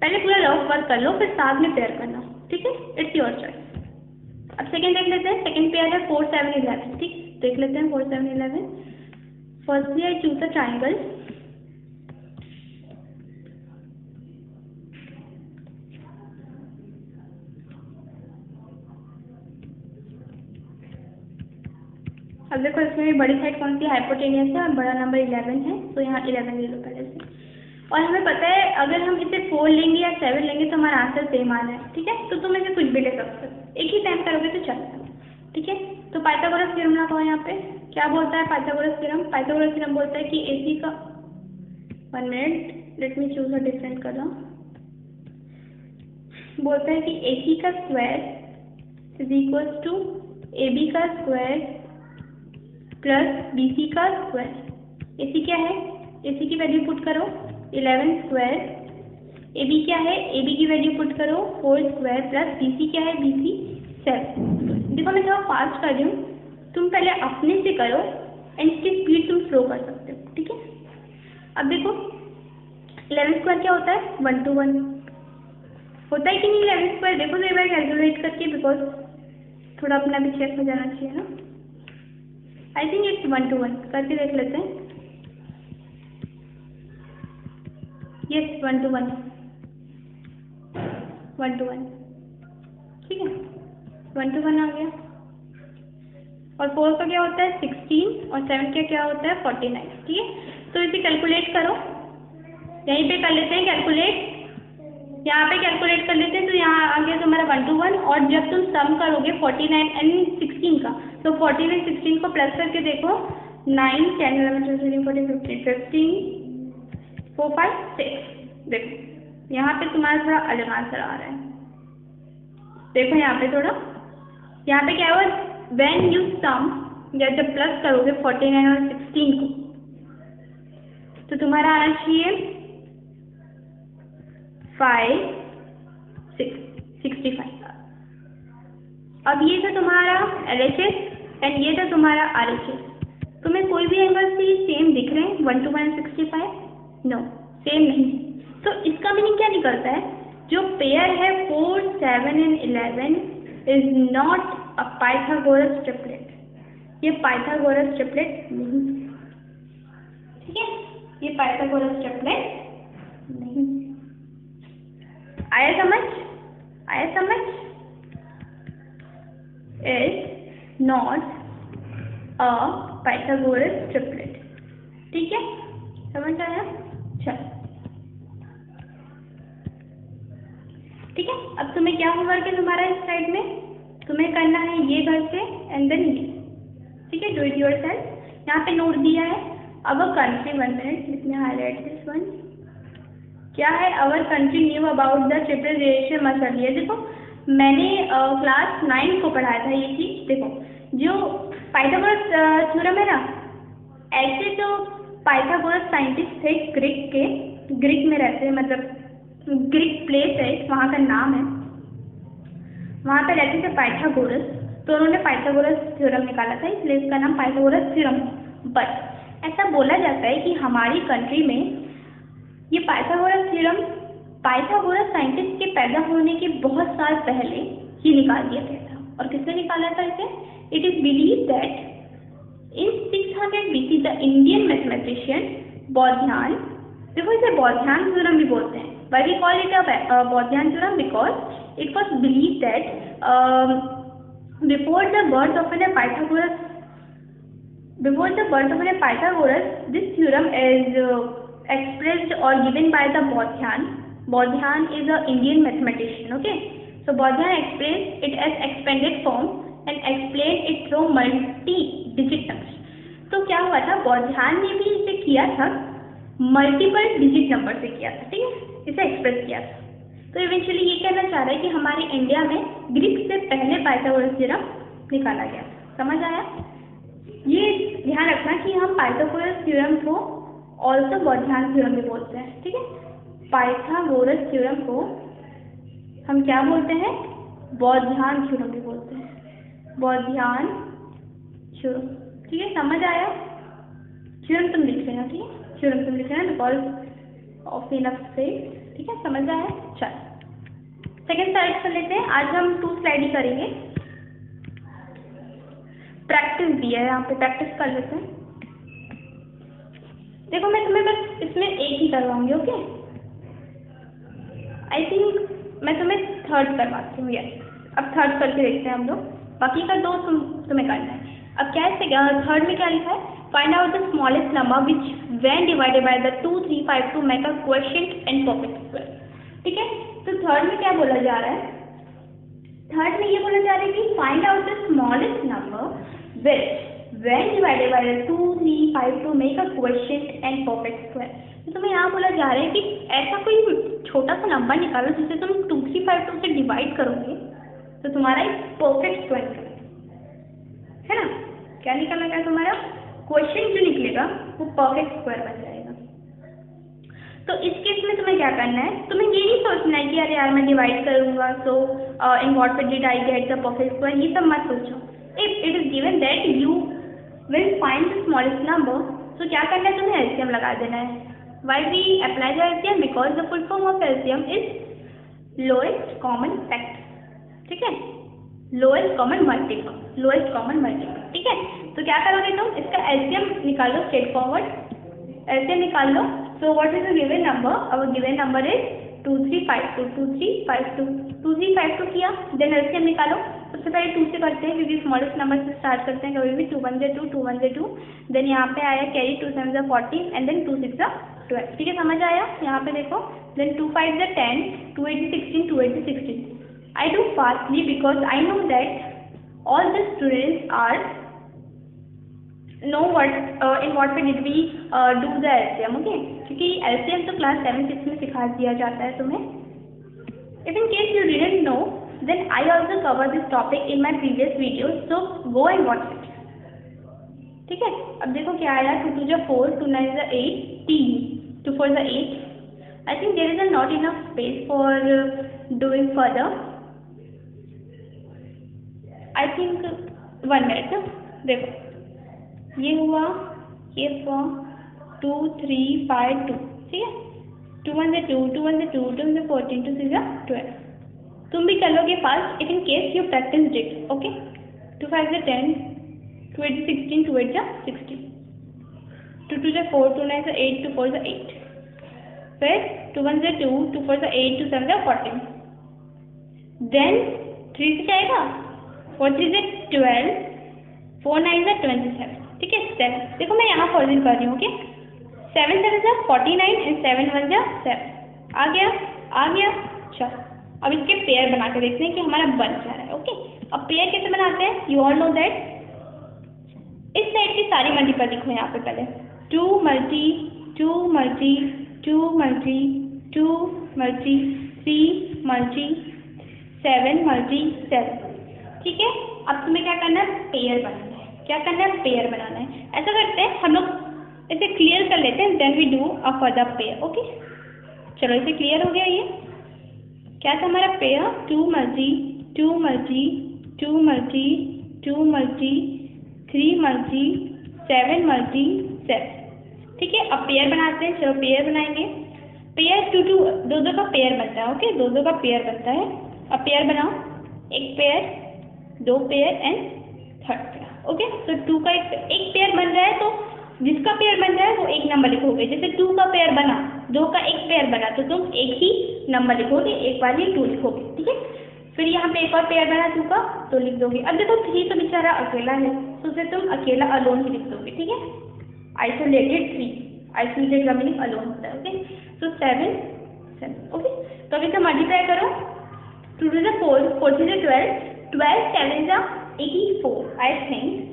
Speaker 1: पहले पूरा रफ वर्क कर लो फिर साथ में पेयर करना, ठीक है? It's your choice. अब सेकंड देख लेते हैं, सेकंड पेयर है 4 7 11, ठीक? देख लेते हैं 4 7 11। Firstly I choose a triangle, अब देखो इसमें भी बड़ी साइड कौन सी हाइपोटेनियस है और बड़ा नंबर 11 है, तो यहाँ 11 ले लो पहले से। और हमें पता है अगर हम इसे 4 लेंगे या 7 लेंगे तो हमारा आंसर सेम आना है, ठीक है? तो तुम इसे कुछ भी ले सकते हो, एक ही टाइम करोगे तो चलेगा, ठीक है? तो पाइथागोरस थ्योरम लगाओ। यहाँ पे क्या बोलता है पाइथागोरस थ्योरम? पाइथागोरस थ्योरम बोलता है कि AC का, 1 minute let me choose a different colour, बोलता है कि AC का square is equal to AB का स्क्वायर प्लस BC का स्क्वायर। AC क्या है? AC की वैल्यू पुट करो 11 स्क्वायर, AB क्या है? AB की वैल्यू पुट करो 4 स्क्वायर प्लस BC क्या है? BC 7। देखो मैं थोड़ा फास्ट कर रही हूँ, तुम पहले अपने से करो एंड इसकी स्पीड तुम स्लो कर सकते हो, ठीक है? अब देखो 11 स्क्वायर क्या होता है? 1 to 1 होता है कि नहीं 11 स्क्वायर? देखो तो एक बार कैलकुलेट करके, बिकॉज थोड़ा अपना भी चेक हो जाना चाहिए ना। आई थिंक इट्स 1 to 1 करके देख लेते हैं। यस 1 to 1, 1 to 1, ठीक है? 1 to 1 आ गया। और 4 का क्या होता है? 16 और 7 का क्या होता है? 49, ठीक है? तो इसे कैलकुलेट करो, यहीं पे कर लेते हैं कैलकुलेट, यहाँ पे कैलकुलेट कर लेते हैं। तो यहाँ आ गया तुम्हारा 1 to 1, और जब तुम सम करोगे 49 एंड 16 का, तो 49 16 को प्लस करके देखो 9 10 11 12 13 14 15 15 4 5 6। देखो यहाँ पे तुम्हारा थोड़ा अलग आंसर आ रहा है, देखो यहाँ पे थोड़ा, यहाँ पे क्या हुआ? व्हेन यू सम, या जब प्लस करोगे 49 और 16 को, तो तुम्हारा आना चाहिए 65। अब ये था तुम्हारा LHS एंड ये था तुम्हारा RHS। तुम्हें कोई भी एंगल से सेम दिख रहे हैं 1 to 165? नो, सेम नहीं। तो इसका मीनिंग क्या निकलता है? जो पेयर है 4, 7 and 11 is not a Pythagoras triplet. ये पाइथागोरस ट्रिपलेट नहीं, ठीक है, ये पाइथागोरस ट्रिपलेट नहीं। आया समझ? आया समझ? Is not a Pythagoras triplet. ठीक है, समझ आया? चलो ठीक है। अब तुम्हें क्या होमवर्क है तुम्हारा इस साइड में? तुम्हें करना है ये घर से एंड देन ये, ठीक है, डू इट योरसेल्फ। यहाँ पे नोट दिया है our country, 1 minute, let me highlight this one. क्या है? Our country knew about the triple relation muscle. ये देखो मैंने क्लास 9 को पढ़ाया था ये चीज। देखो जो पाइथागोरस थ्योरम है ना, ऐसे तो पाइथागोरस साइंटिस्ट थे ग्रीक में रहते हैं, मतलब ग्रीक प्लेस है, वहाँ का नाम है, वहाँ पे रहते थे पाइथागोरस। तो उन्होंने पाइथागोरस थ्योरम निकाला था, इसलिए इसका नाम पाइथागोरस थ्योरम। बट ऐसा बोला जाता है कि हमारी कंट्री में ये पाइथागोरस थ्योरम पाइथागोरस साइंटिस्ट के पैदा होने के बहुत साल पहले ही निकाल दिया गया था। और किसने निकाला था इसे? It is believe that in 600 BC the Indian mathematician Baudhayana, देखो इसे बोधियान थ्योरम भी बोलते हैं। Why we call it a Bodleian theorem? Because it was believed that before the birth of a Pythagoras, this theorem is expressed or given by the Bodleian. Bodleian is an Indian mathematician. Okay, so Bodleian explains it as expanded form and explained it through multi-digit numbers. तो क्या हुआ था? बोधियान ने भी इसे किया था, multiple digit number से किया था, ठीक है, इसे एक्सप्रेस किया था। तो इवेंचुअली ये कहना चाह रहा है कि हमारे इंडिया में ग्रीक से पहले पाइथागोरस थ्योरम निकाला गया। समझ आया? ये ध्यान रखना कि हम पाइथागोरस थ्योरम को ऑल्सो बोधियान थ्योरम भी बोलते हैं, ठीक है। पाइथागोरस थ्योरम को हम क्या बोलते हैं? बोधियान थ्योरम भी बोलते हैं, बोधियान थ्योरम, ठीक है। समझ आया? थ्योरम तुम लिख लेना, ठीक है, थ्योरम तुम लिख लेना बिकॉज ऑफ इनफ से, ठीक है, समझ आया? चल सेकेंड स्लाइड कर लेते हैं। आज हम 2 स्लाइड ही करेंगे। प्रैक्टिस दिया है यहाँ पे, प्रैक्टिस कर लेते हैं। देखो मैं तुम्हें बस इसमें एक ही करवाऊंगी, ओके। आई थिंक मैं तुम्हें थर्ड करवाती हूँ, यस। अब थर्ड करके देखते हैं हम लोग, बाकी का 2 तुम्हें करना है। अब क्या है थर्ड में क्या लिखा है? Find out the smallest number which when divided by the 2, 3, 5 to make a quotient and perfect square, ठीक है। तो थर्ड में क्या बोला जा रहा है? थर्ड में ये बोला जा रहा है कि find out the smallest number which when divided by the 2, 3, 5 to make a quotient and perfect square। तो तुम्हें यहाँ बोला जा रहा है कि ऐसा कोई छोटा सा नंबर निकालो जिसे तुम 2, 3, 5 2 से डिवाइड करोगे तो तुम्हारा एक परफेक्ट स्क्वायर है ना। क्या निकलना है तुम्हारा? क्वेश्चन जो निकलेगा वो परफेक्ट स्क्वायर बन जाएगा। तो इस केस में तुम्हें क्या करना है? तुम्हें ये नहीं सोचना है कि अरे यार मैं डिवाइड करूंगा so in what way did I get the perfect square, ये सब मत सोचो। If it is given that you will find the smallest number, तो क्या करना है? तुम्हें एलसीएम लगा देना है। Why we apply the LCM? Because the full form of LCM is lowest common factor, ठीक है, lowest common multiple, lowest common multiple, ठीक है। तो क्या करोगे तुम? इसका एलसीएम निकाल लो, स्ट्रेट फॉरवर्ड एलसीएम निकाल लो। So what is the given number? Our given number is 2352, 2352, 2352 किया, देन एलसीएम निकालो। सबसे पहले 2 से करते हैं क्योंकि स्मॉलेस्ट नंबर से स्टार्ट करते हैं कभी भी। 2 1 2, 2 1 2, देन यहाँ पे आया कैरी 2 7 14 एंड देन 2 6 12, ठीक है, समझ आया? यहाँ पे देखो, then 2 5 10, 2 8 16, 2 8 16। I do fastly because I know that all the students are know what in what way did we do the LCM, okay? क्योंकि LCM तो क्लास 7 6 में सिखा दिया जाता है तुम्हें। If in case you didn't know, then I also cover this topic in my previous videos, so go and watch it, ठीक है। अब देखो क्या आया, 2 2 4, 2 9 8, 2 4 8, I think there is not enough space for doing further. I think 1 minute ना, देखो ये हुआ, ये हुआ 2 3 5 2, ठीक है, 2 1 से 2, 2 1 से 2, 2 1 से 14, 2 6 12. तुम भी कर लोगे fast if in case you practice it. Okay, 2 5 से 10, 2 8 से 16, 2 8 से 16, 2 2 से 4, 2 9 से 8, 2 4 से 8, फिर 2 1 से 2, 2 4 से 8, 2 7 से 14, देन 3 से जाएगा, 4 3 से 12, 4 9 से 27, ठीक है. 7, देखो मैं यहाँ फॉर्जिंग कर रही हूँ. ओके, 7 7 से 49 एंड 7 1 से 7, आ गया. चलो अब इसके पेयर बना के देखते हैं कि हमारा बन जा रहा है. ओके, अब पेयर कैसे बनाते हैं, यू ऑल नो दैट. इस साइड की सारी मल्टीपल लिखो यहाँ पे पहले. 2 multi 2 multi 2 multi 2 multi 3 multi 7 multi 7, ठीक है. अब तुम्हें क्या करना है, पेयर बनाना है. क्या करना है, पेयर बनाना है. ऐसा करते हैं हम लोग, इसे क्लियर कर लेते हैं, then we do a further pair. Okay, चलो इसे क्लियर हो गया. ये क्या था हमारा pair, 2 multi 2 multi 2 multi 2 multi 3 multi 7 multi 7, ठीक है. अब पेयर बनाते हैं. चलो पेयर बनाएंगे. पेयर 2 2 दो का पेयर बनता है. ओके, दो का पेयर बनता है. अब पेयर बनाओ, एक पेयर, दो pair and third pair. Okay, तो 2 का एक पेयर बन रहा है, तो जिसका पेयर बन रहा है वो एक नंबर लिखोगे. जैसे 2 का पेयर बना, 2 का एक पेयर बना, तो तुम एक ही नंबर लिखोगे, एक बार ही 2 लिखोगे, ठीक है. फिर यहाँ पे एक और पेयर बना 2 का, तो लिख दोगे. अब देखो 3 तो बेचारा अकेला है, तो उसे तुम अकेला अलोन ही लिख दोगे, ठीक है. आइसोलेटेड 3, आइसोलेटेड का मीनिंग अलोन होता है. ओके, तो 7 7. ओके, तो अभी तो मल्टीप्लाई करो. 2 2 से 4, 4 3 से 12, 12 7 से 84. आई थिंक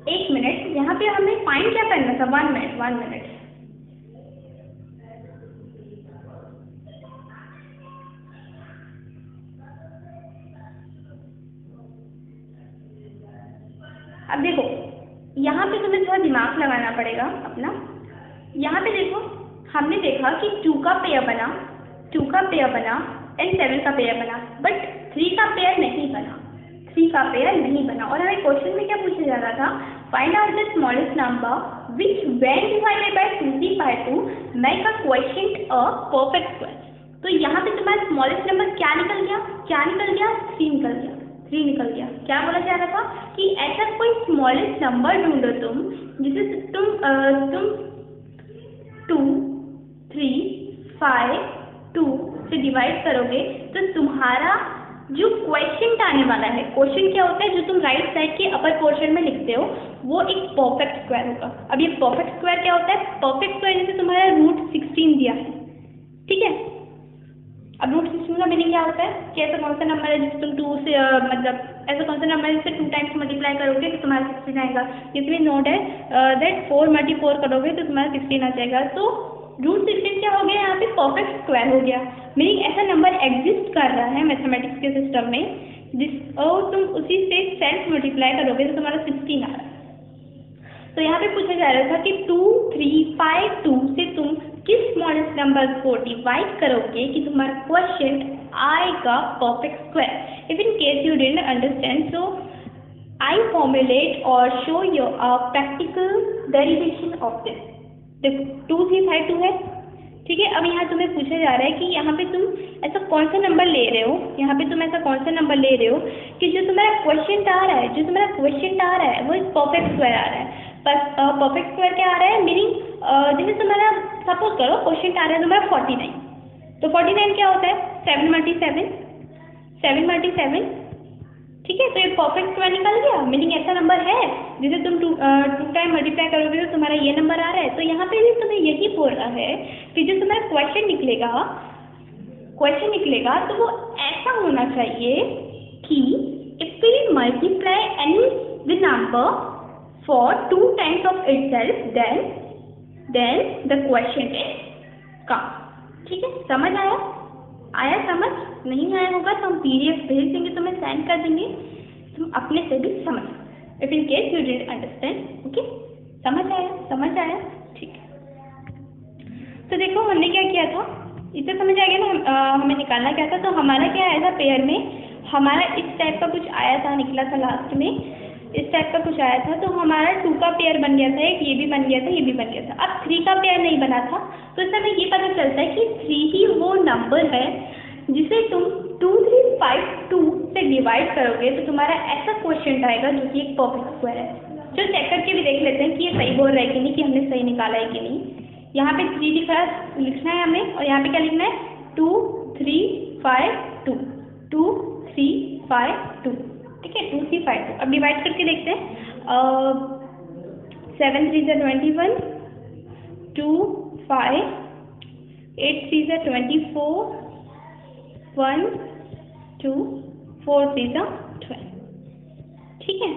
Speaker 1: 1 मिनट, यहाँ पे हमें फाइंड क्या करना था, 1 मिनट 1 मिनट. अब देखो यहाँ पे तुम्हें थोड़ा दिमाग लगाना पड़ेगा अपना. यहाँ पे देखो हमने देखा कि 2 का पेयर बना, 2 का पेयर बना एंड 7 का पेयर बना, बट 3 का पेयर नहीं बना, 3 का पेयर नहीं बना. और हमें क्वेश्चन में क्या पूछा जा रहा था, find out the smallest number which when divided by 2 by 2 make a quotient a perfect square. तो यहाँ पे तुम्हारा स्मॉलेस्ट नंबर क्या निकल गया, 3 निकल गया, 3 निकल गया. क्या बोला जा रहा था कि ऐसा कोई स्मॉलेस्ट नंबर ढूंढो तुम, जिसे तुम 2 3 5 2 से डिवाइड करोगे, तो तुम्हारा जो क्वोशिएंट आने वाला है, क्वोशिएंट क्या होता है, जो तुम राइट साइड के अपर पोर्शन में लिखते हो, वो एक परफेक्ट स्क्वायर होगा. अब ये परफेक्ट स्क्वायर क्या होता है, परफेक्ट स्क्वायर जैसे तुम्हारा रूट 16 दिया है, ठीक है. अब रूट 16 का मीनिंग क्या होता है कि ऐसा कौन सा नंबर है जिसे तुम 2 से मतलब ऐसा कौन सा नंबर है जिसे 2 टाइम्स मल्टीप्लाई करोगे तो तुम्हारा 16 आएगा. इसमें नोट है दैट 4 × 4 करोगे तो तुम्हारा 16 आ जाएगा. तो रूट 16 क्या हो गया, यहाँ पे परफेक्ट स्क्वायर हो गया. मीनिंग ऐसा नंबर एग्जिस्ट कर रहा है मैथमेटिक्स के सिस्टम में, और तुम उसी से सेल्फ मल्टीप्लाई करोगे तो तुम्हारा 16 आ रहा है. तो यहाँ पे पूछा जा रहा था कि 2 3 5 2 से तुम किस स्मॉलेस्ट नंबर को डिवाइड करोगे कि तुम्हारा क्वोशिएंट आएगा perfect square. If in case you didn't understand, so I formulate और show your practical derivation of this. देखो 2 3 5 2 है, ठीक है. अब यहाँ तुम्हें पूछा जा रहा है कि यहाँ पे तुम ऐसा कौन सा नंबर ले रहे हो, यहाँ पे तुम ऐसा कौन सा नंबर ले रहे हो कि जो तुम्हारा क्वोशिएंट आ रहा है, जो तुम्हारा क्वोशिएंट आ रहा है वो एक परफेक्ट स्क्वायर आ रहा है. परफेक्ट स्क्वायर क्या आ रहा है, मीनिंग जैसे तुम्हारा सपोज करो क्वोशिएंट आ रहा है तुम्हारा 49, तो 49 क्या होता है, 7 × 7, 7 × 7, ठीक है. तो ये परफेक्ट स्क्वायर निकल गया. मीनिंग ऐसा नंबर है जिसे तुम 2 टाइम मल्टीप्लाई करोगे तो तुम्हारा ये नंबर आ रहा है. तो यहाँ पे भी तुम्हें यही बोल रहा है कि जो तुम्हारा क्वेश्चन निकलेगा तो वो ऐसा होना चाहिए कि if we multiply any the number for 2 times of itself then the question is come. ठीक है, समझ आया समझ? नहीं आया होगा तो हम PDF भेज देंगे, तुम्हें सेंड कर देंगे, तुम अपने से भी समझ. If in case you didn't understand, okay. समझ आया ठीक है. तो देखो हमने क्या किया था, इसे समझ आ गया ना। हमें निकालना क्या था, तो हमारा क्या आया था पेयर में, हमारा इस टाइप का कुछ आया था, निकला था लास्ट में इस टाइप का कुछ आया था। तो हमारा 2 का पेयर बन गया था, एक ये भी बन गया था, ये भी बन गया था। अब 3 का पेयर नहीं बना था, तो इससे हमें ये पता चलता है कि 3 ही वो नंबर है जिसे तुम 2, 3, 5, 2 से डिवाइड करोगे तो तुम्हारा ऐसा क्वेश्चन आएगा जो कि एक परफेक्ट स्क्वायर है। चलो चेक करके भी देख लेते हैं कि ये सही बोल रहा है कि नहीं, कि हमने सही निकाला है कि नहीं। यहाँ पे 3 लिखना है हमें, और यहाँ पे क्या लिखना है, 2, 3, 5, 2, 2, 3, 5, 2। ठीक है, 2, 3, 5, 2। अब डिवाइड करके देखते हैं। 7 3 21, 2, 5, 8 3 24, 1, 2, 4 3 12। ठीक है,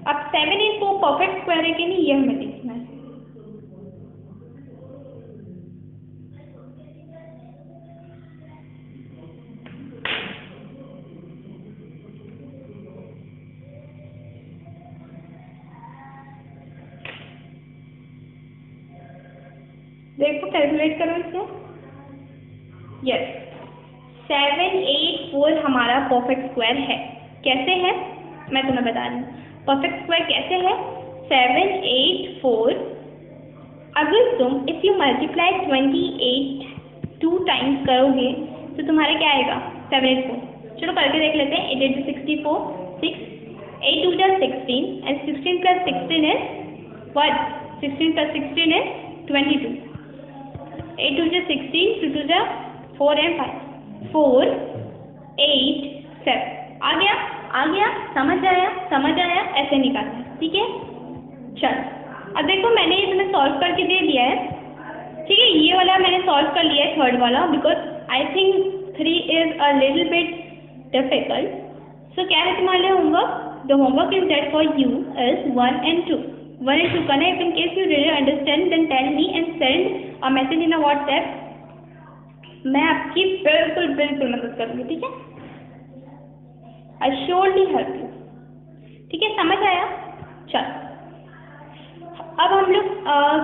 Speaker 1: अब 7 8 वो परफेक्ट स्क्वायर है कि नहीं, ये हमें देखना है। देखो कैलकुलेट करो इसे। यस, 7 8 4 हमारा परफेक्ट स्क्वायर है। कैसे है मैं तुम्हें बता रही हूँ। परफेक्ट स्क्वायर कैसे है, 7 8 4। अगर तुम इफ यू मल्टीप्लाई 28 2 टाइम्स करोगे तो तुम्हारा क्या आएगा, 7 8 4। चलो करके देख लेते हैं। 8 8 64, 6, 8 2 16, and 16 plus 16 is what? 16 plus 16 is 22। 8 2 16, 2 2 4 and 5, 4 8 7। आ गया, समझ आया, ऐसे निकालना है। ठीक है, चल अब देखो मैंने ये तुम्हें सॉल्व करके दे दिया है। ठीक है, ये वाला मैंने सॉल्व कर लिया है, थर्ड वाला, because I think 3 is a little bit difficult. So क्या है तुम्हारे लिए homework, the homework is that for you is 1 and 2। 1 and 2 करना है। In case you really understand then tell me and send a message in a WhatsApp. मैं आपकी बिल्कुल मदद करूँगी। ठीक है, आई श्योरली हेल्प यू। ठीक है, समझ आया। चल अब हम लोग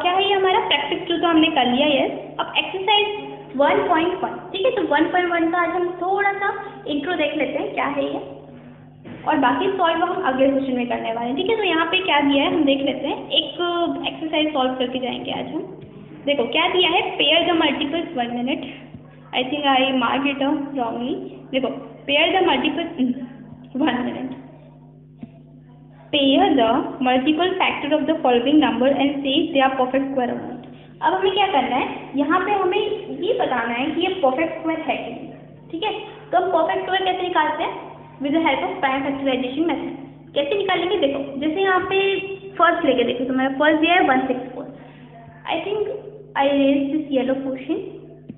Speaker 1: क्या है, ये हमारा प्रैक्टिस 2 तो हमने कर लिया है। अब एक्सरसाइज 1.1। ठीक है, तो 1.1 का आज हम थोड़ा सा इंट्रो देख लेते हैं क्या है ये, और बाकी सॉल्व हम अगले सेशन में करने वाले हैं। ठीक है, तो यहाँ पे क्या दिया है हम देख लेते हैं। एक एक्सरसाइज सॉल्व करके जाएंगे आज हम। देखो क्या दिया है, pair the multiples. 1 minute, I think I mark it wrongly. देखो pair the multiples, 1 minute, pair the multiple factor of the following number and say they are perfect square और नॉट। अब हमें क्या करना है, यहाँ पे हमें ये बताना है कि ये परफेक्ट स्क्वायर है कि नहीं। ठीक है, तो हम परफेक्ट स्क्वायर कैसे निकालते हैं, with the help of prime factorisation method. कैसे निकालेंगे, देखो जैसे यहाँ पे फर्स्ट लेके देखो, तुम्हारा फर्स्ट दिया है 164। I think I erase this yellow portion.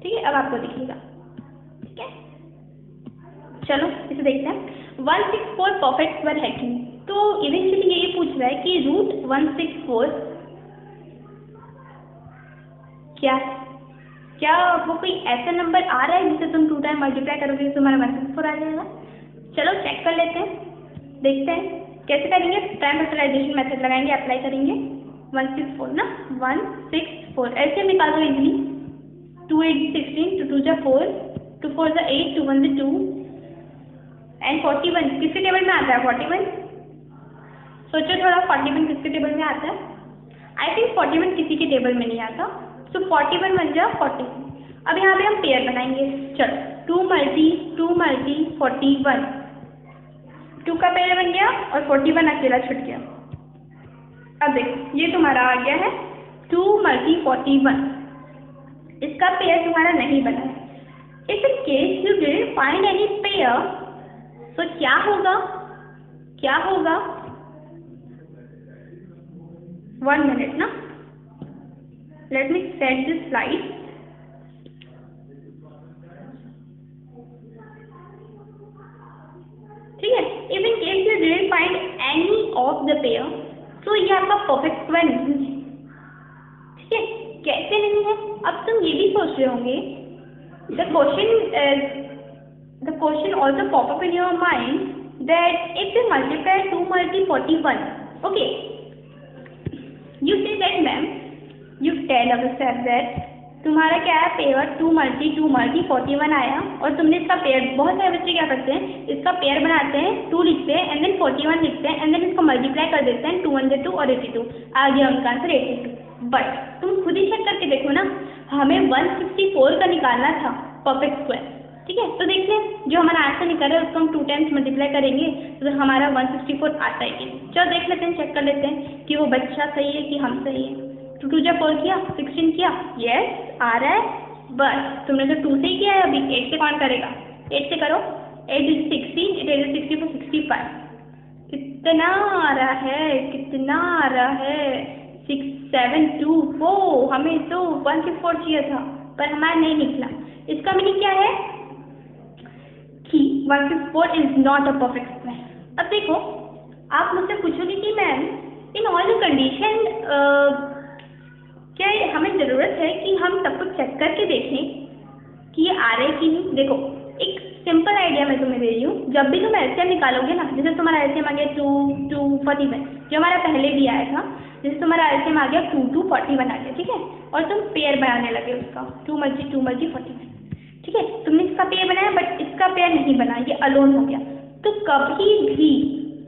Speaker 1: ठीक है, अब आपको दिखेगा। ठीक है, चलो इसे देखते हैं। 164 परफेक्ट स्क्वायर है कि नहीं। तो इवेंचुअली ये पूछ रहा है कि रूट 164 क्या वो कोई ऐसा नंबर आ रहा है जिसे तुम 2 टाइम मल्टीप्लाई करोगे तो तुम्हारा 164 आ जाएगा। चलो चेक कर लेते हैं, देखते हैं कैसे करेंगे। प्राइम फैक्टराइजेशन मेथड लगाएंगे, अप्लाई करेंगे। 164 ना, 164 ऐसे निकाल दो इजीली। 2 8 16, 2 2 4, 2 4 8, 2 1 2 एंड 41 किसके टेबल में आता है, 41। सोचो थोड़ा, 41 किसके टेबल में आता है। आई थिंक 41 किसी के टेबल में नहीं आता। सो 41 बन जाए 40। अब यहाँ पे हम पेयर बनाएंगे। चलो 2 मल्टी 41, 2 का पेयर बन गया और 41 अकेला छूट गया। अब देखो ये तुम्हारा आ गया है 2 मल्टी 41, इसका पेयर तुम्हारा नहीं बना है। If in case you didn't find any pair, तो क्या होगा 1 मिनट ना, let me set this slide. ठीक है, if in case you didn't find any of the pair, तो ये आपका परफेक्ट स्क्वायर नहीं है। ठीक है, कैसे नहीं है, अब तुम ये भी सोच रहे होंगे, the question also pop up in your mind that if you multiply 2 multi 41, okay, you say that ma'am, you tell ourselves that तुम्हारा क्या है पेयर 2 मल्टी 41 आया और तुमने इसका पेयर, बहुत सारे बच्चे क्या करते हैं इसका पेयर बनाते हैं, 2 लिखते हैं एंड देन 41 लिखते हैं एंड देन इसको मल्टीप्लाई कर देते हैं, 2 1 2 और 82 आ गया उनका आंसर 82। बट तुम खुद ही चेक करके देखो ना, हमें 164 का निकालना था परफेक्ट स्क्वायर, ठीक है। तो देखिए जो हमारा आंसर निकल रहा है उसको हम 2 टाइम्स मल्टीप्लाई करेंगे तो हमारा 164 आता है कि नहीं। चलो देख लेते हैं, चेक कर लेते हैं कि वो बच्चा सही है कि हम सही है। 2 2 4 किया, 16 किया, यस आ रहा है। बस तुमने तो 2 से ही किया है, अभी 8 से कौन करेगा, 8 से करो, 8 is 16, 8 is 64, 65 कितना आ रहा है, कितना आ रहा है 6 7 2 4, हमें तो 164 चाहिए था पर हमारा नहीं निकला। इसका मीनिंग क्या है कि 164 is not a perfect square. अब देखो आप मुझसे पूछोगे कि ma'am in all the condition क्या हमें ज़रूरत है कि हम सब कुछ चेक करके देखें कि ये आ रहे कि नहीं। देखो एक सिंपल आइडिया मैं तुम्हें दे रही हूँ, जब भी तुम एलसीएम निकालोगे ना, जैसे तुम्हारा एलसीएम आ गया 2 2 41 जो हमारा पहले भी आया था, जैसे तुम्हारा एलसीएम आ गया 2 2 41 आ गया, ठीक है, और तुम पेयर बनाने लगे उसका 2 मल्टी 41, ठीक है, तुमने इसका पेयर बनाया बट इसका पेयर नहीं बना, ये अलोन हो गया। तो कभी भी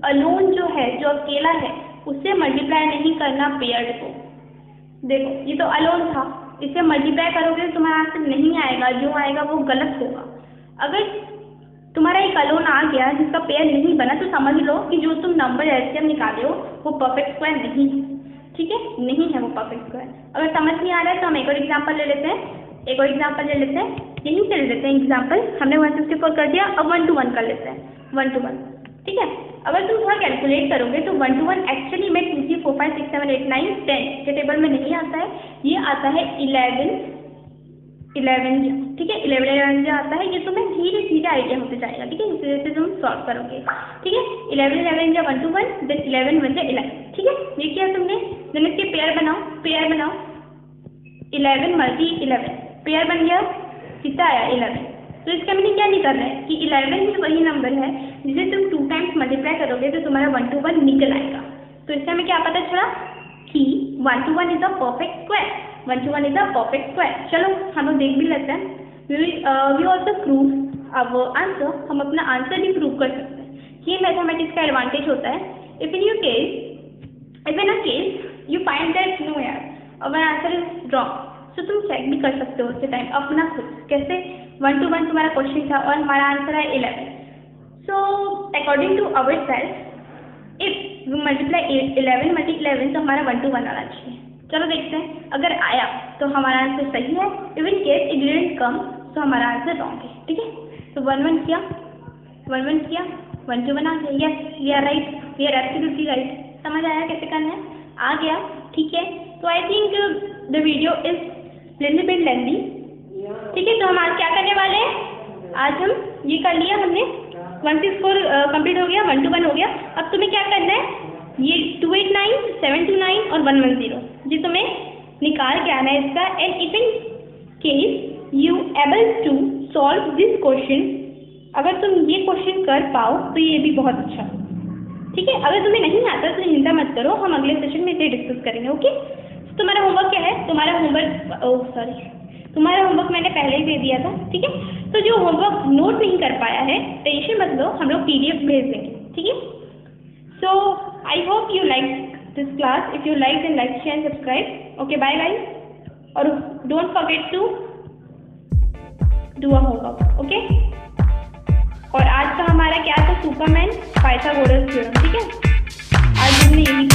Speaker 1: अलोन जो है, जो अकेला है, उससे मल्टीप्लाई नहीं करना पेयर्ड को। देखो ये तो अलोन था, इससे मल्टीप्लाई करोगे तो तुम्हारा आंसर नहीं आएगा, जो आएगा वो गलत होगा। अगर तुम्हारा एक अलोन आ गया जिसका पेयर नहीं बना तो समझ लो कि जो तुम नंबर एलसीएम निकाले हो वो परफेक्ट स्क्वायर नहीं है, ठीक है, नहीं है वो परफेक्ट स्क्वायर। अगर समझ नहीं आ रहा है तो हम एक और एग्जाम्पल ले लेते हैं, यहीं से ले लेते हैं एग्जाम्पल। हमने 164 कर दिया, अब 1 to 1 कर लेते हैं, 1 to 1, ठीक है। अगर तुम थोड़ा कैलकुलेट करोगे तो 1 to 1 एक्चुअली में 2 3 4 5 6 7 8 9 10 के टेबल में नहीं आता है, ये आता है 11 ठीक है, 11 जो आता है ये तुम्हें धीरे धीरे आइडिया होते जाएगा, ठीक है, इस वजह से तुम सॉल्व करोगे, ठीक है। 11 जो 1 to 1 देन 11 1 11, ठीक है। ये किया तुमने, देन इसके पेयर बनाओ 11 मल्टी 11 पेयर बन गया, कितना आया 11। तो इसका मीनिंग क्या निकल रहा है कि 11 भी वही नंबर है जिसे तुम 2 टाइम्स मल्टीप्लाई करोगे तो तुम्हारा 1 to 1 निकल आएगा। तो इससे हमें क्या पता चला कि 1 to 1 is a perfect square, 1 to 1 is a perfect square. चलो हम लोग देख भी लेते हैं, वी ऑल्सो प्रूव अब आंसर, हम अपना आंसर भी प्रूव कर सकते हैं। ये मैथमेटिक्स का एडवांटेज होता है। If in a case you find that no यार अवर आंसर इज रॉन्ग, तो तुम चेक भी कर सकते हो उसके टाइम अपना खुद, कैसे 1 to 1 तुम्हारा क्वेश्चन था और हमारा आंसर है 11। So according to our self if you multiply 11 multi 11 तो हमारा 1 to 1 आना चाहिए। चलो देखते हैं, अगर आया तो हमारा आंसर सही है, even case it didn't come तो हमारा आंसर रॉन्ग है, ठीक है। तो 1 1 किया 1 to 1 आ गया, yes we are right, we are absolutely right. समझ आया कैसे करना है, आ गया, ठीक है। तो I think the video is little bit lengthy, ठीक है। तो हम आज क्या करने वाले हैं, आज हम ये कर लिया हमने 164 कंप्लीट हो गया, 1 to 1 हो गया। अब तुम्हें क्या करना है, ये 289 729 और 110 ये तुम्हें निकाल के आना है इसका। And if in case you able to solve this question, अगर तुम ये क्वेश्चन कर पाओ तो ये भी बहुत अच्छा, ठीक है। अगर तुम्हें नहीं आता तो चिंता मत करो, हम अगले सेशन में इसे डिस्कस करेंगे, ओके। तुम्हारा होमवर्क क्या है, तुम्हारा होमवर्क मैंने पहले ही दे दिया था, ठीक है। तो जो होमवर्क नोट नहीं कर पाया है टेंशन मत लो, हम लोग PDF भेज देंगे, ठीक है। So I hope you like this class, if you like then like share and subscribe, okay bye guys. और don't forget to do a homework, okay. और आज का हमारा क्या था, सुपरमैन पाइथागोरस थ्योरम, ठीक है। आज हमने यही